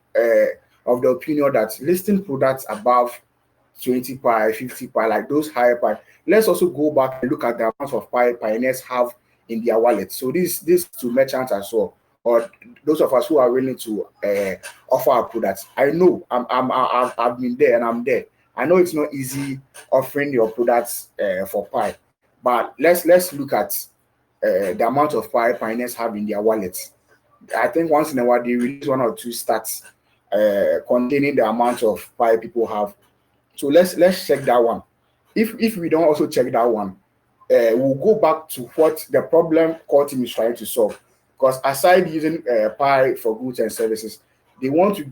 of the opinion that listing products above 20 Pi, 50 Pi, like those higher Pi, let's also go back and look at the amount of Pi pioneers have in their wallet. So this to merchants as well, or those of us who are willing to offer our products. I know I've been there and I'm there. I know it's not easy offering your products for Pi, but let's look at the amount of Pi pioneers have in their wallets. I think once in a while they release 1 or 2 stats containing the amount of Pi people have. So let's check that one. If we don't also check that one, we'll go back to what the problem core team is trying to solve. Because aside using Pi for goods and services, they want to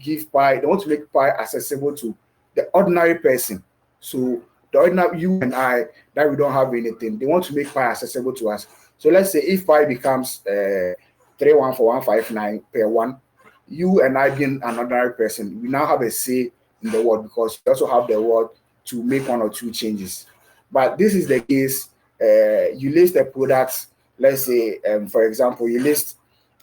make Pi accessible to the ordinary person. So the ordinary you and I that we don't have anything, they want to make Pi accessible to us. So let's say if Pi becomes 314,159 per one, you and I being an ordinary person, we now have a say in the world because we also have the word to make one or two changes. But this is the case. You list the products. Let's say, for example, you list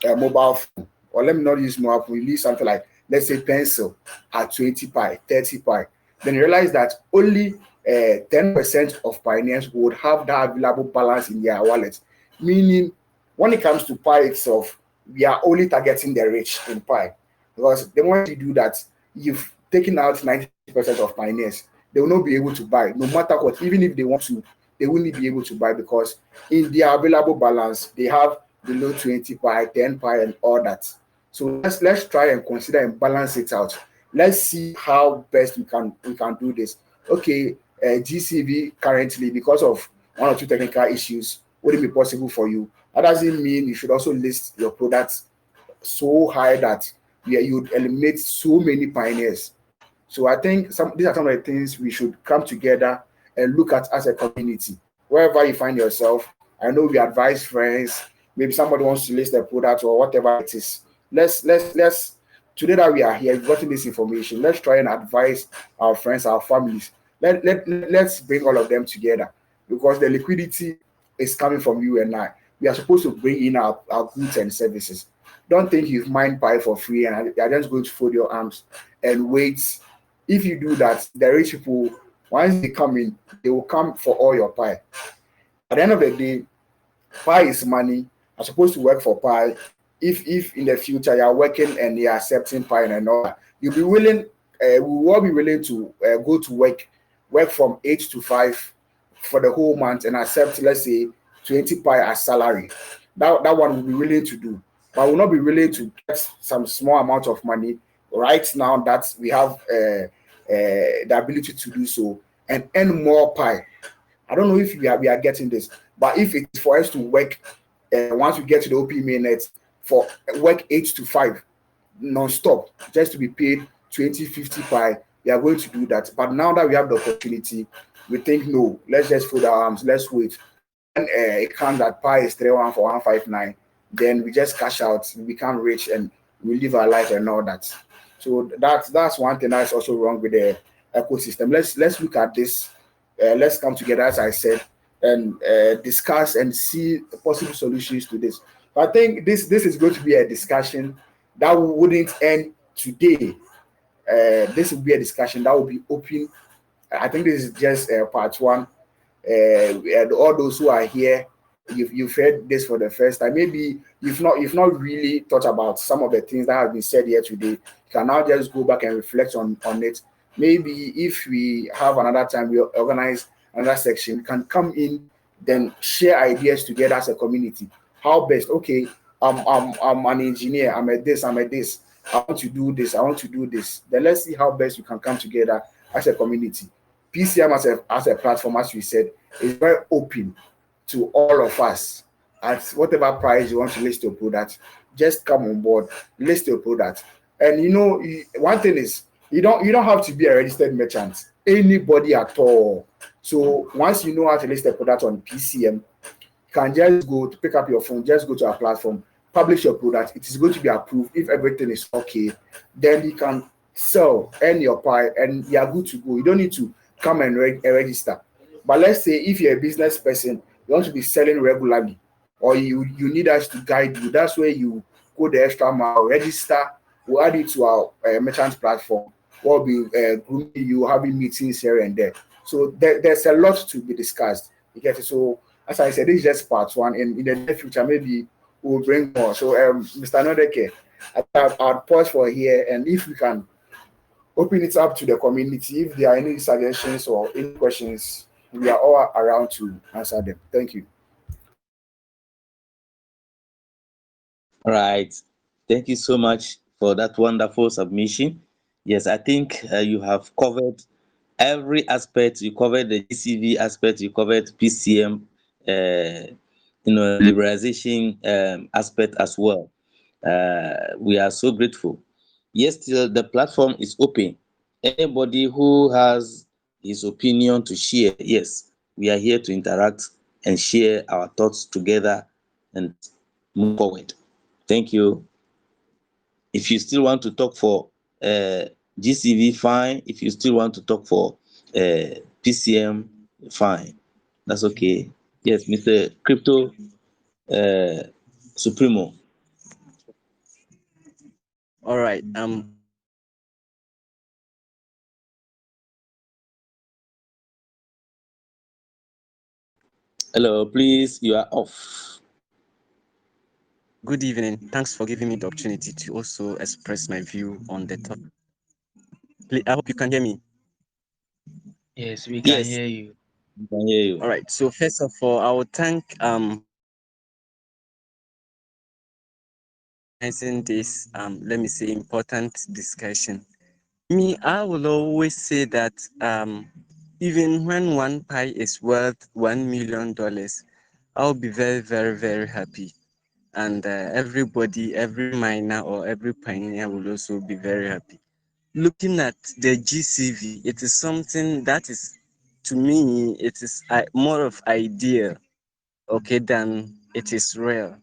a mobile phone, or let me not use mobile phone. You list something like, let's say, pencil at 20 pi, 30 pi. Then you realize that only 10% of pioneers would have that available balance in their wallet. Meaning, when it comes to Pi itself, we are only targeting the rich in Pi. Because the moment you do that, you've taken out 90% of pioneers. They will not be able to buy, no matter what. Even if they want to, they won't be able to buy because in their available balance, they have below 20 pi, 10 pi, and all that. So let's try and consider and balance it out. Let's see how best we can do this. Okay, GCV currently, because of one or two technical issues, would it be possible for you? That doesn't mean you should also list your products so high that you would eliminate so many pioneers. So I think these are some of the things we should come together and look at as a community. Wherever you find yourself, I know we advise friends, maybe somebody wants to list their product or whatever it is. Let's today that we are here, we've gotten this information. Let's try and advise our friends, our families. Let's bring all of them together because the liquidity is coming from you and I. We are supposed to bring in our goods and services. Don't think you've mined Pi for free and you're just going to fold your arms and wait. If you do that, the rich people, once they come in, they will come for all your Pi. At the end of the day, Pi is money. I'm supposed to work for Pi. If in the future you're working and you're accepting Pi and all that, you'll be willing, we will all be willing to go to work from 8 to 5 for the whole month and accept, let's say, 20 Pi as salary. That one will be willing to do. But will not be willing to get some small amount of money right now that we have the ability to do so and earn more Pi. I don't know if we are getting this, but if it's for us to work once we get to the OP mainnet for work 8 to 5 non-stop just to be paid 20, 50 Pi, we are going to do that. But now that we have the opportunity, we think no, let's just fold our arms, let's wait. When it comes that Pi is 314,159, then we just cash out, we become rich, and we live our life and all that. So that's one thing that's also wrong with the ecosystem. Let's look at this. Let's come together, as I said, and discuss and see possible solutions to this. But I think this is going to be a discussion that wouldn't end today. This will be a discussion that will be open. I think this is just part one. And all those who are here, you've heard this for the first time. Maybe you've not really thought about some of the things that have been said here today. You can now just go back and reflect on it. Maybe if we have another time, we organize another section, we can come in, then share ideas together as a community. How best? Okay, I'm an engineer. I'm at this. I want to do this. I want to do this. Then let's see how best we can come together as a community. PCM as a platform, as we said, is very open to all of us. At whatever price you want to list your product, just come on board, list your product. And one thing is, you don't have to be a registered merchant, anybody at all. So once you know how to list a product on PCM, you can just go to pick up your phone, just go to our platform, publish your product. It is going to be approved. If everything is okay, then you can sell, earn your Pi, and you are good to go. You don't need to come and register. But let's say if you're a business person, you want to be selling regularly, or you need us to guide you. That's where you go the extra mile, register, we'll add it to our merchant platform. We'll be grooming you, having meetings here and there. So there's a lot to be discussed. You get it? So as I said, this is just part one, and in the near future, maybe we'll bring more. So Mr. Nodeke, I'll pause for here, and if we can open it up to the community, if there are any suggestions or any questions, we are all around to answer them. Thank you. All right. Thank you so much for that wonderful submission. Yes, I think you have covered every aspect. You covered the GCV aspect. You covered PCM, liberalization aspect as well. We are so grateful. Yes, still the platform is open. Anybody who has his opinion to share, yes, we are here to interact and share our thoughts together and move forward. Thank you. If you still want to talk for GCV, fine. If you still want to talk for PCM, fine. That's okay. Yes, Mr. Crypto Supremo. All right. Hello, please, you are off. Good evening. Thanks for giving me the opportunity to also express my view on the topic. I hope you can hear me. Yes, we can Yes, hear you. we can hear you. All right. So first of all, I will thank organizing this let me say important discussion. Me, I will always say that even when one pie is worth $1 million, I'll be very, very, very happy. And everybody, every miner or every pioneer will also be very happy. Looking at the GCV, it is something that is, to me, it is more of ideal, okay, than it is real.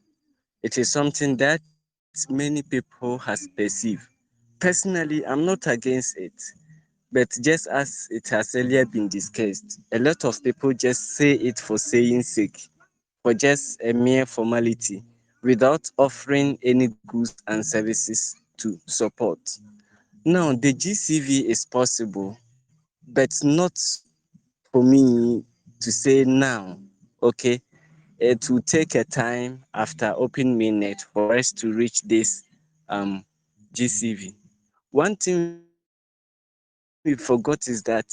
It is something that many people has perceived. Personally, I'm not against it, but just as it has earlier been discussed, a lot of people just say it for saying sake, for just a mere formality, without offering any goods and services to support. Now, the GCV is possible, but not for me to say now, okay? It will take a time after open mainnet for us to reach this GCV. One thing we forgot is that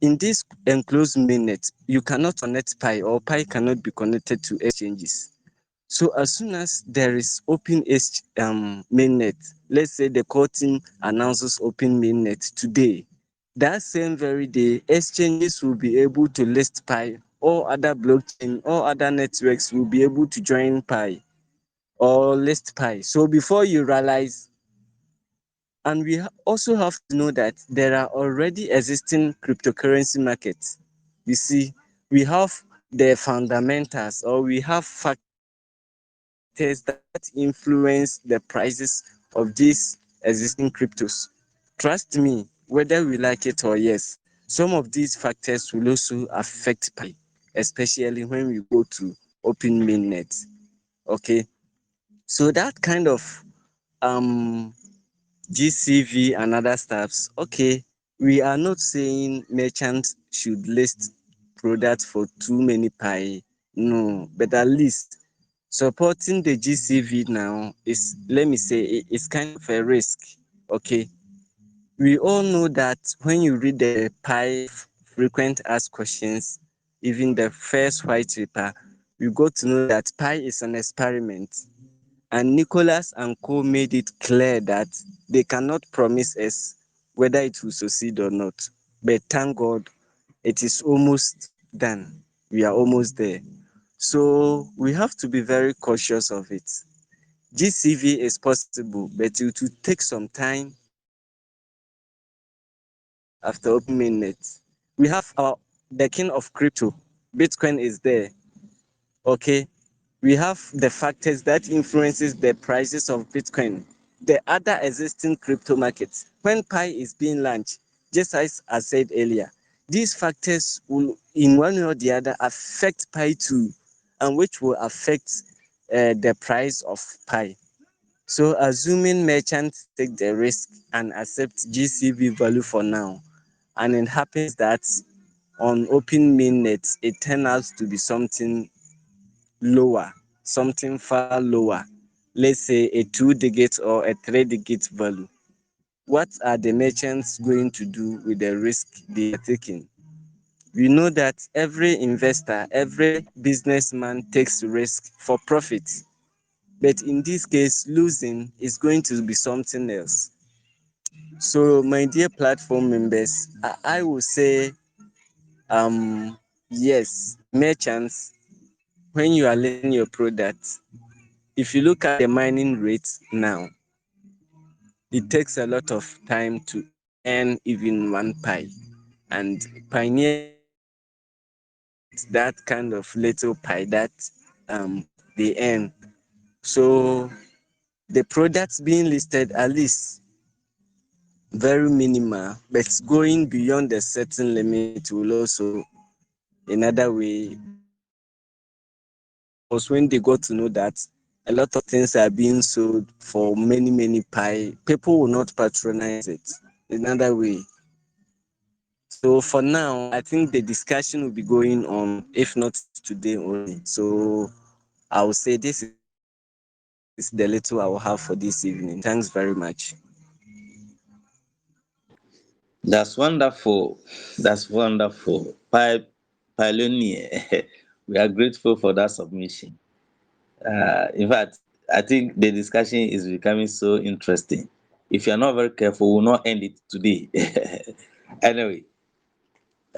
in this enclosed mainnet, you cannot connect Pi, or Pi cannot be connected to exchanges. So as soon as there is open mainnet, let's say the core team announces open mainnet today, that same very day, exchanges will be able to list Pi, or other blockchain, or other networks will be able to join Pi or list Pi. So before you realize, and we also have to know that there are already existing cryptocurrency markets. You see, we have the fundamentals, or we have factors that influence the prices of these existing cryptos. Trust me, whether we like it or yes, some of these factors will also affect Pi, especially when we go to open mainnet. Okay, so that kind of um GCV and other stuffs. Okay, we are not saying merchants should list products for too many Pi. No, but at least supporting the GCV now is, let me say, it's kind of a risk. Okay, we all know that when you read the Pi frequent asked questions, even the first white paper, you got to know that Pi is an experiment. And Nicholas and Co made it clear that they cannot promise us whether it will succeed or not. But thank God, it is almost done. We are almost there. So we have to be very cautious of it. GCV is possible, but it will take some time after open mainnet. We have the king of crypto. Bitcoin is there. Okay, we have the factors that influences the prices of Bitcoin, the other existing crypto markets. When Pi is being launched, just as I said earlier, these factors will, in one way or the other, affect Pi too, and which will affect the price of Pi. So assuming merchants take the risk and accept GCV value for now, and it happens that on open mainnet, it turns out to be something lower, something far lower, let's say a 2-digit or a 3-digit value. What are the merchants going to do with the risk they are taking? We know that every investor, every businessman takes risk for profit. But in this case, losing is going to be something else. So, my dear platform members, I will say, yes, merchants, when you are listing your product, if you look at the mining rate now, it takes a lot of time to earn even one Pi. and Pioneer that kind of little pie that they earn. So the products being listed at least very minimal, but going beyond a certain limit will also another way. Because when they got to know that a lot of things are being sold for many pie, people will not patronize it. Another way. So for now, I think the discussion will be going on, if not today only. So I will say this is the little I will have for this evening. Thanks very much. That's wonderful. That's wonderful. Pioneer, we are grateful for that submission. In fact, I think the discussion is becoming so interesting. If you are not very careful, we'll not end it today. Anyway,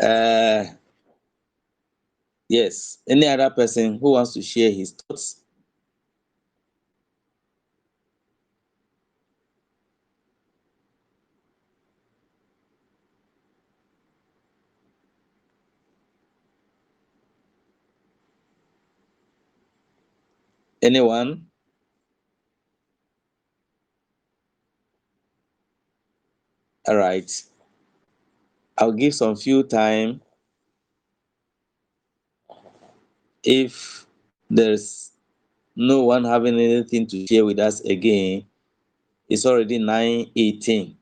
uh, yes. Any other person who wants to share his thoughts? Anyone? All right. I'll give some few time. If there's no one having anything to share with us again, it's already 9:18.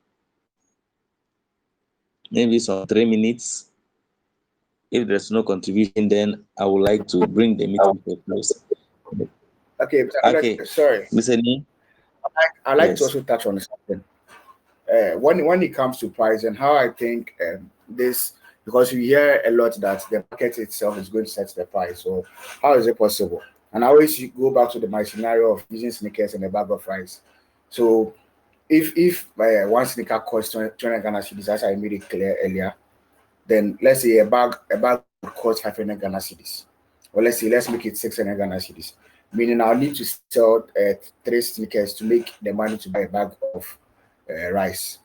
Maybe some 3 minutes. If there's no contribution, then I would like to bring the meeting to a close. Okay, Okay, sorry. Mr. Nee? I'd like to Yes. also touch on something. When it comes to price and how I think this, because we hear a lot that the market itself is going to set the price. So how is it possible? And I always go back to my scenario of using sneakers and a bag of rice. So if one sneaker costs 20 Ghana cedis, as I made it clear earlier, then let's say a bag would cost 500 Ghana cedis, or let's make it 600 Ghana cedis. Meaning I'll need to sell 3 sneakers to make the money to buy a bag of rice.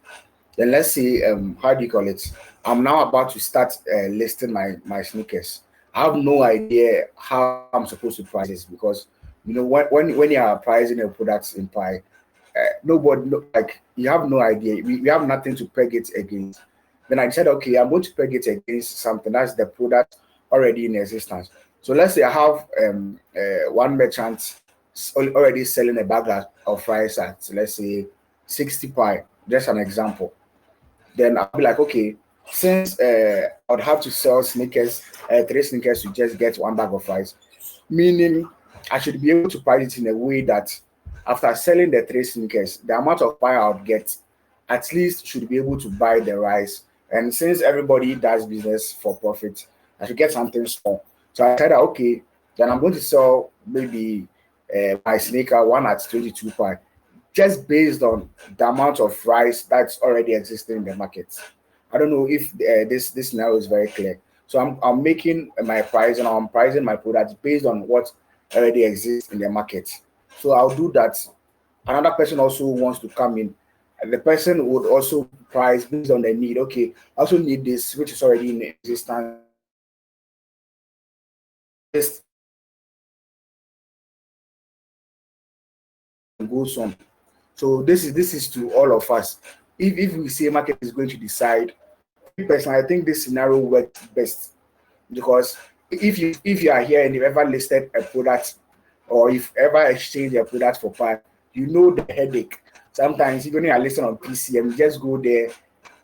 Then let's say how do you call it? I'm now about to start listing my sneakers. I have no idea how I'm supposed to price this because when you are pricing your products in Pi, like you have no idea. We have nothing to peg it against. Then I said, okay, I'm going to peg it against something that's the product already in existence. So let's say I have one merchant already selling a bag of rice at, let's say, 60 pi, just an example. Then I'll be like, okay, since I'd have to sell sneakers, 3 sneakers to just get one bag of rice, meaning I should be able to price it in a way that after selling the 3 sneakers, the amount of buy I would get at least should be able to buy the rice. And since everybody does business for profit, I should get something small. So I said, okay, then I'm going to sell maybe my sneaker one at 22 pi, just based on the amount of rice that's already existing in the market. I don't know if this scenario is very clear. So I'm making my price and I'm pricing my products based on what already exists in the market. So I'll do that. Another person also wants to come in. And the person would also price based on the need. Okay, I also need this, which is already in existence. This goes on. So this is to all of us. If we say market is going to decide, personally, I think this scenario works best because if you are here and you've ever listed a product or if ever exchange a product for part, you know the headache. Sometimes even when you're listing on PCM, you just go there.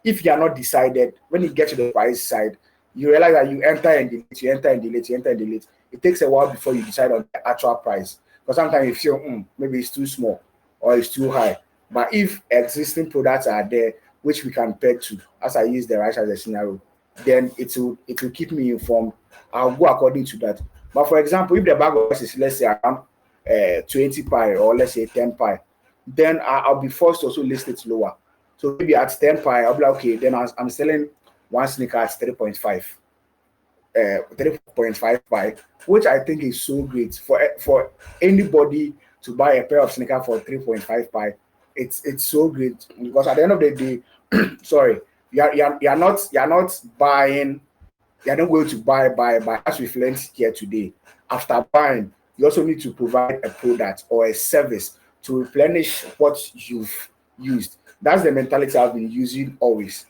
If you are not decided, when you get to the price side, you realize that you enter and delete, you enter and delete, you enter and delete. It takes a while before you decide on the actual price. Because sometimes you feel maybe it's too small or it's too high. But if existing products are there, which we can peg to, as I use the rice as a scenario, then it will keep me informed. I'll go according to that. But for example, if the bag of rice is let's say around 20 pi or let's say 10 pi, then I'll be forced to also list it lower. So maybe at 10 pi, I'll be like, okay, then I'm selling one sneaker at 3.5 pi, which I think is so great for anybody to buy a pair of sneaker for 3.5 pi. It's so great because at the end of the day, sorry, you're not buying. You're not going to buy. As we've learned here today, after buying, you also need to provide a product or a service to replenish what you've used. That's the mentality I've been using always.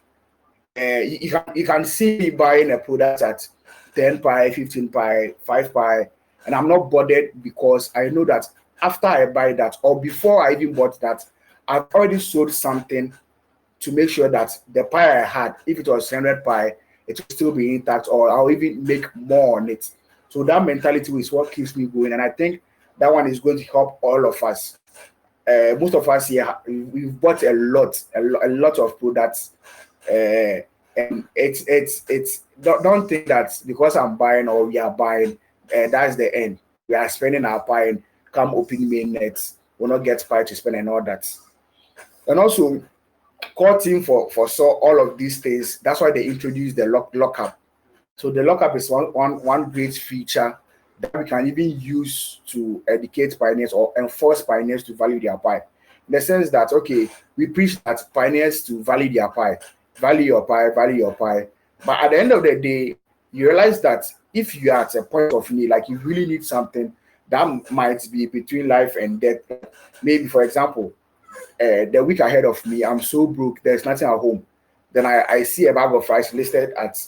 You can see me buying a product at 10 pi, 15 pi, 5 pi, and I'm not bothered because I know that after I buy that or before I even bought that, I've already sold something to make sure that the pi I had, if it was 100 pi, it will still be intact or I'll even make more on it. So that mentality is what keeps me going. And I think that one is going to help all of us. Most of us here, we've bought a lot of products. And it's don't think that because I'm buying or we are buying, that's the end. We are spending our pi and come open mainnet, we'll not get pi to spend and all that. And also, core team foresaw all of these things. That's why they introduced the lockup. So the lockup is one great feature that we can even use to educate pioneers or enforce pioneers to value their pi. In the sense that, okay, we preach that pioneers to value their pi, value your pi, value your pi. But at the end of the day, you realize that if you are at a point of need, like you really need something, that might be between life and death. Maybe, for example, the week ahead of me, I'm so broke, there's nothing at home. Then I see a bag of rice listed at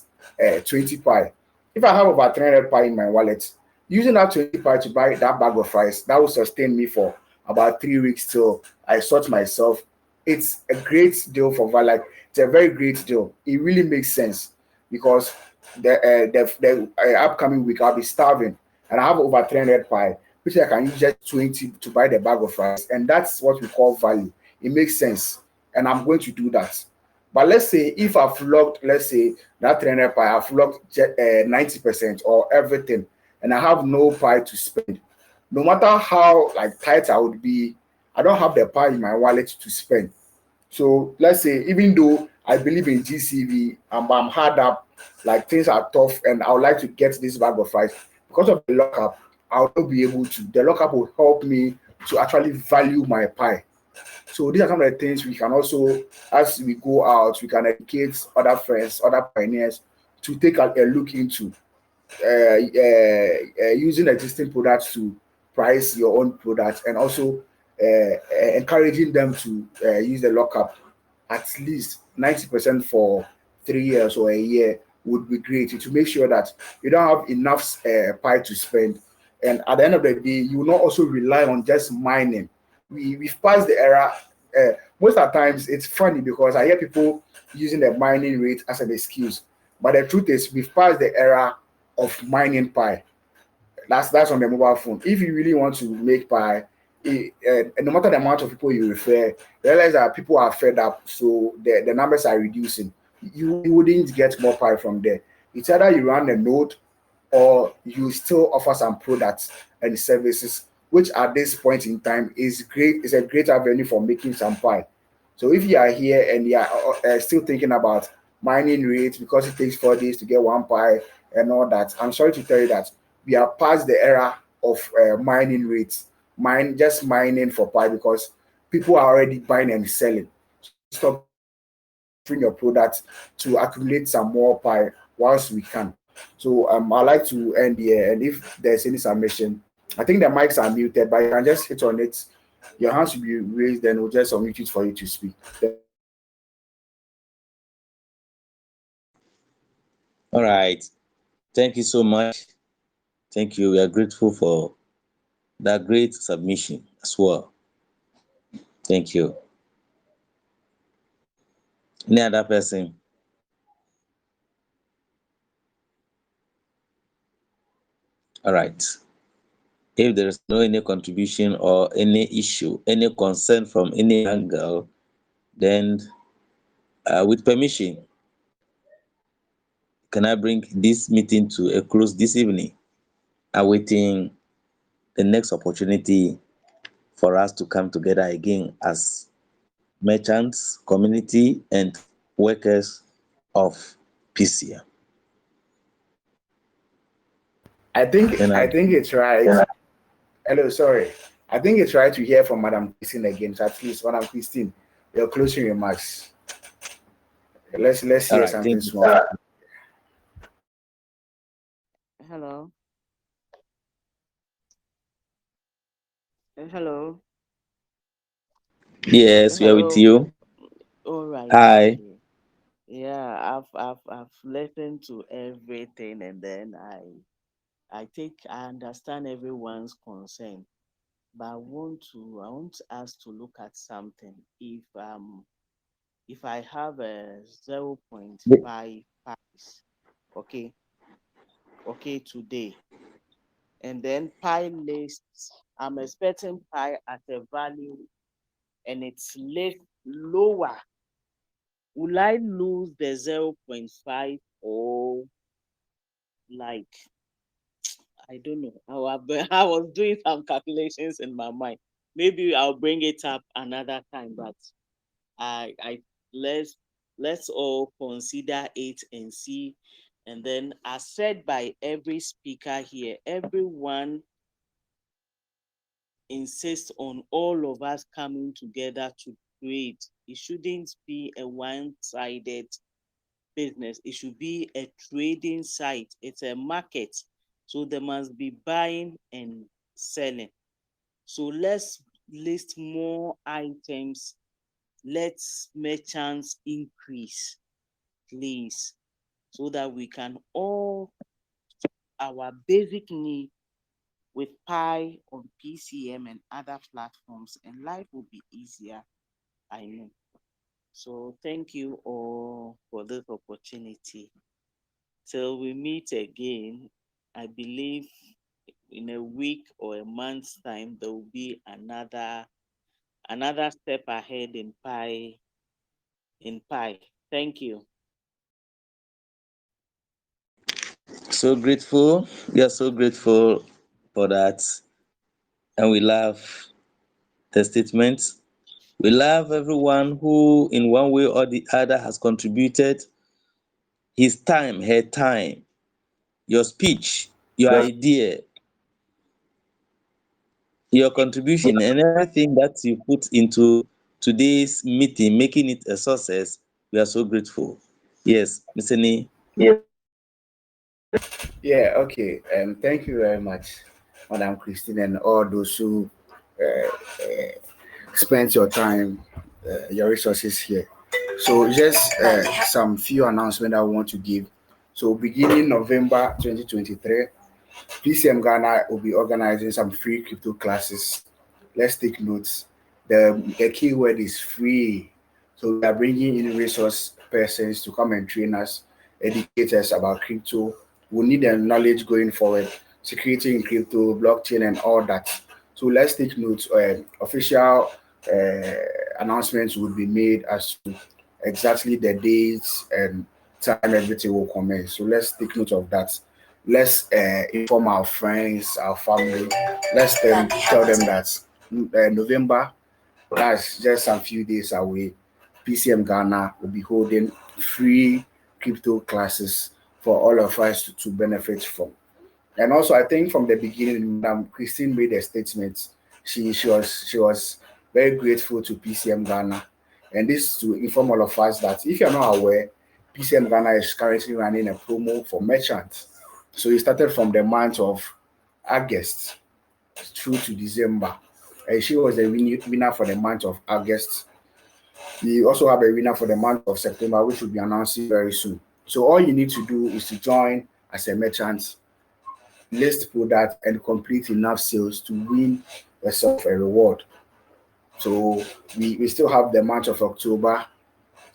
20 pi. If I have about 300 pi in my wallet, using that 20 pi to buy that bag of rice, that will sustain me for about 3 weeks till I sort myself. It's a great deal for value. Like, it's a very great deal. It really makes sense because the upcoming week I'll be starving and I have over 300 pi, which I can use just 20 to buy the bag of rice. And that's what we call value. It makes sense. And I'm going to do that. But let's say if I've logged, let's say that 300 pi, I've logged 90% or everything, and I have no pi to spend. No matter how like tight I would be, I don't have the pi in my wallet to spend. So let's say even though I believe in GCV and I'm hard up, like things are tough, and I would like to get this bag of rice because of the lockup, I'll not be able to. The lockup will help me to actually value my pi. So these are some of the things we can also, as we go out, we can educate other friends, other pioneers to take a look into using existing products to price your own products and also encouraging them to use the lockup at least 90% for 3 years or a year would be great to make sure that you don't have enough pi to spend. And at the end of the day, you will not also rely on just mining. We've passed the era. Most of the times, it's funny because I hear people using the mining rate as an excuse. But the truth is, we've passed the era of mining pi. That's on the mobile phone. If you really want to make pi, no matter the amount of people you refer, realize that people are fed up, so the numbers are reducing. You wouldn't get more pi from there. It's either you run a node or you still offer some products and services, which at this point in time is great. It's a great avenue for making some pi. So if you are here and you are still thinking about mining rates because it takes 4 days to get 1 pi and all that, I'm sorry to tell you that we are past the era of mining rates. Just mining for pi because people are already buying and selling. Stop offering your products to accumulate some more pi whilst we can. So I like to end here, and if there's any submission, I think the mics are muted, but you can just hit on it. Your hands will be raised, then we'll just unmute it for you to speak. All right. Thank you so much. Thank you. We are grateful for that great submission as well. Thank you. Any other person? All right. If there is no any contribution or any issue, any concern from any angle, then with permission, can I bring this meeting to a close this evening, awaiting the next opportunity for us to come together again as merchants, community, and workers of PCM. I think it's right. Hello, sorry. I think it's right to hear from Madam Christine again. So at least, Madam Christine, your closing remarks. Let's All hear right, something thank you. small. Hello. Hello. Yes, we are with Hello. you. All right. Hi. Okay. Yeah, I've listened to everything, and then I understand everyone's concern, but I want us to look at something. If I have a 0.5 pies, okay, today, and then pi lists, I'm expecting pi at a value, and it's less lower. Will I lose the 0.5, or like, I don't know. I was doing some calculations in my mind. Maybe I'll bring it up another time, but I let's let's all consider it and see. And then, as said by every speaker here, everyone insists on all of us coming together to create. It shouldn't be a one-sided business. It should be a trading site. It's a market. So there must be buying and selling. So let's list more items. Let's merchants increase, please, so that we can all our basic need with Pi on PCM and other platforms, and life will be easier. I know. So thank you all for this opportunity. Till we meet again, I believe in a week or a month's time there will be another step ahead in Pi. Thank you. So grateful. We are so grateful for that. And we love the statements. We love everyone who, in one way or the other, has contributed his time, her time, your speech, your idea, your contribution, and everything that you put into today's meeting, making it a success. We are so grateful. Yes, Mr. Nee. Yeah, okay. Thank you very much, Madam Christine, and all those who spent your time, your resources here. So just some few announcements I want to give. So beginning November 2023, PCM Ghana will be organizing some free crypto classes. Let's take notes. The key word is free. So we are bringing in resource persons to come and train us, educate us about crypto. We need the knowledge going forward, security in crypto, blockchain, and all that. So let's take notes. Official announcements will be made as to exactly the dates and time everything will commence. So let's take note of that. Let's inform our friends, our family. Let's tell them that November, that's just some few days away. PCM Ghana will be holding free crypto classes for all of us to benefit from. And also, I think from the beginning, Madam Christine made a statement. She was very grateful to PCM Ghana, and this to inform all of us that if you're not aware, PCM Ghana is currently running a promo for merchants. So it started from the month of August through to December. And she was the winner for the month of August. We also have a winner for the month of September, which will be announcing very soon. So all you need to do is to join as a merchant, list product, and complete enough sales to win yourself a reward. So we still have the month of October,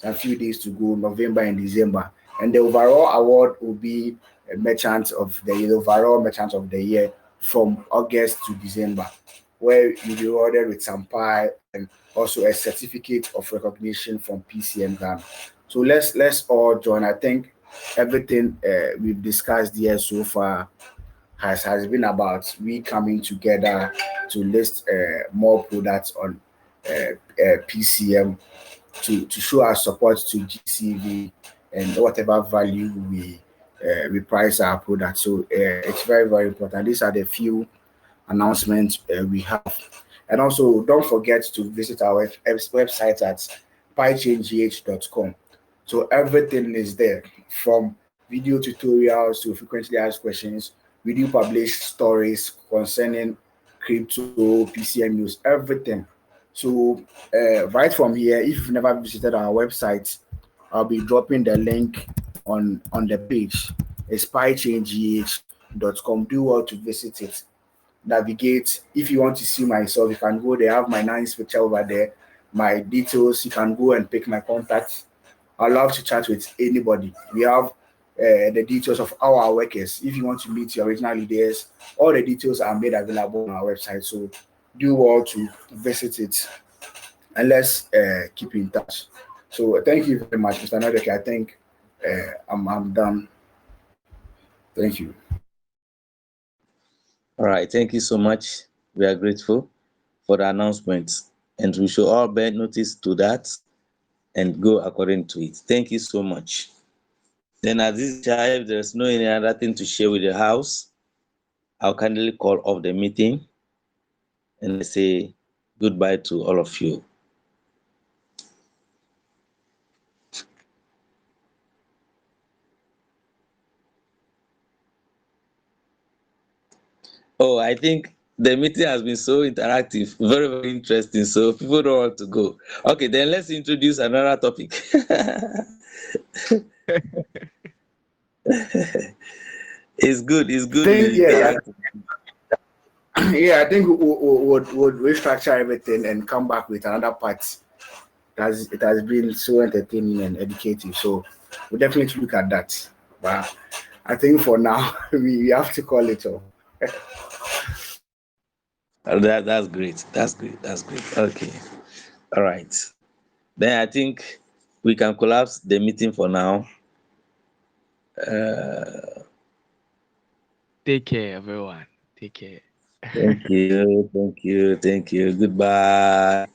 a few days to go, November and December. And the overall award will be a merchant of the year, overall merchant of the year from August to December, where you'll be rewarded with some pie and also a certificate of recognition from PCM Ghana. So let's all join. I think everything we've discussed here so far has been about we coming together to list more products on PCM to show our support to GCV and whatever value we price our product. So it's very very important. These are the few announcements we have, and also don't forget to visit our website at PiChain.gh.com So everything is there, from video tutorials to frequently asked questions. We do publish stories concerning crypto, PCM news, everything. So right from here, if you've never visited our website, I'll be dropping the link on the page. It's PiChainGH.com. Do well to visit it. Navigate. If you want to see myself, you can go there. I have my nice picture over there. My details. You can go and pick my contacts. I love to chat with anybody. We have the details of our workers. If you want to meet your original leaders, all the details are made available on our website. So do well to visit it, and let's keep in touch. So thank you very much, Mr. Nadeke. I think I'm done. Thank you. All right, thank you so much. We are grateful for the announcement, and we should all bear notice to that and go according to it. Thank you so much. Then at this time, if there's no any other thing to share with the house, I'll kindly call off the meeting and say goodbye to all of you. Oh, I think the meeting has been so interactive, very, very interesting. So people don't want to go. Okay, then let's introduce another topic. It's good. It's good. I think, Interactive. yeah, I think we'll restructure everything and come back with another part. It has been so entertaining and educative. So we'll definitely look at that. But I think for now, we have to call it off. That's great. That's great. That's great. Okay. All right. Then I think we can collapse the meeting for now. Take care, everyone. Take care. Thank you. Thank you. Thank you. Goodbye.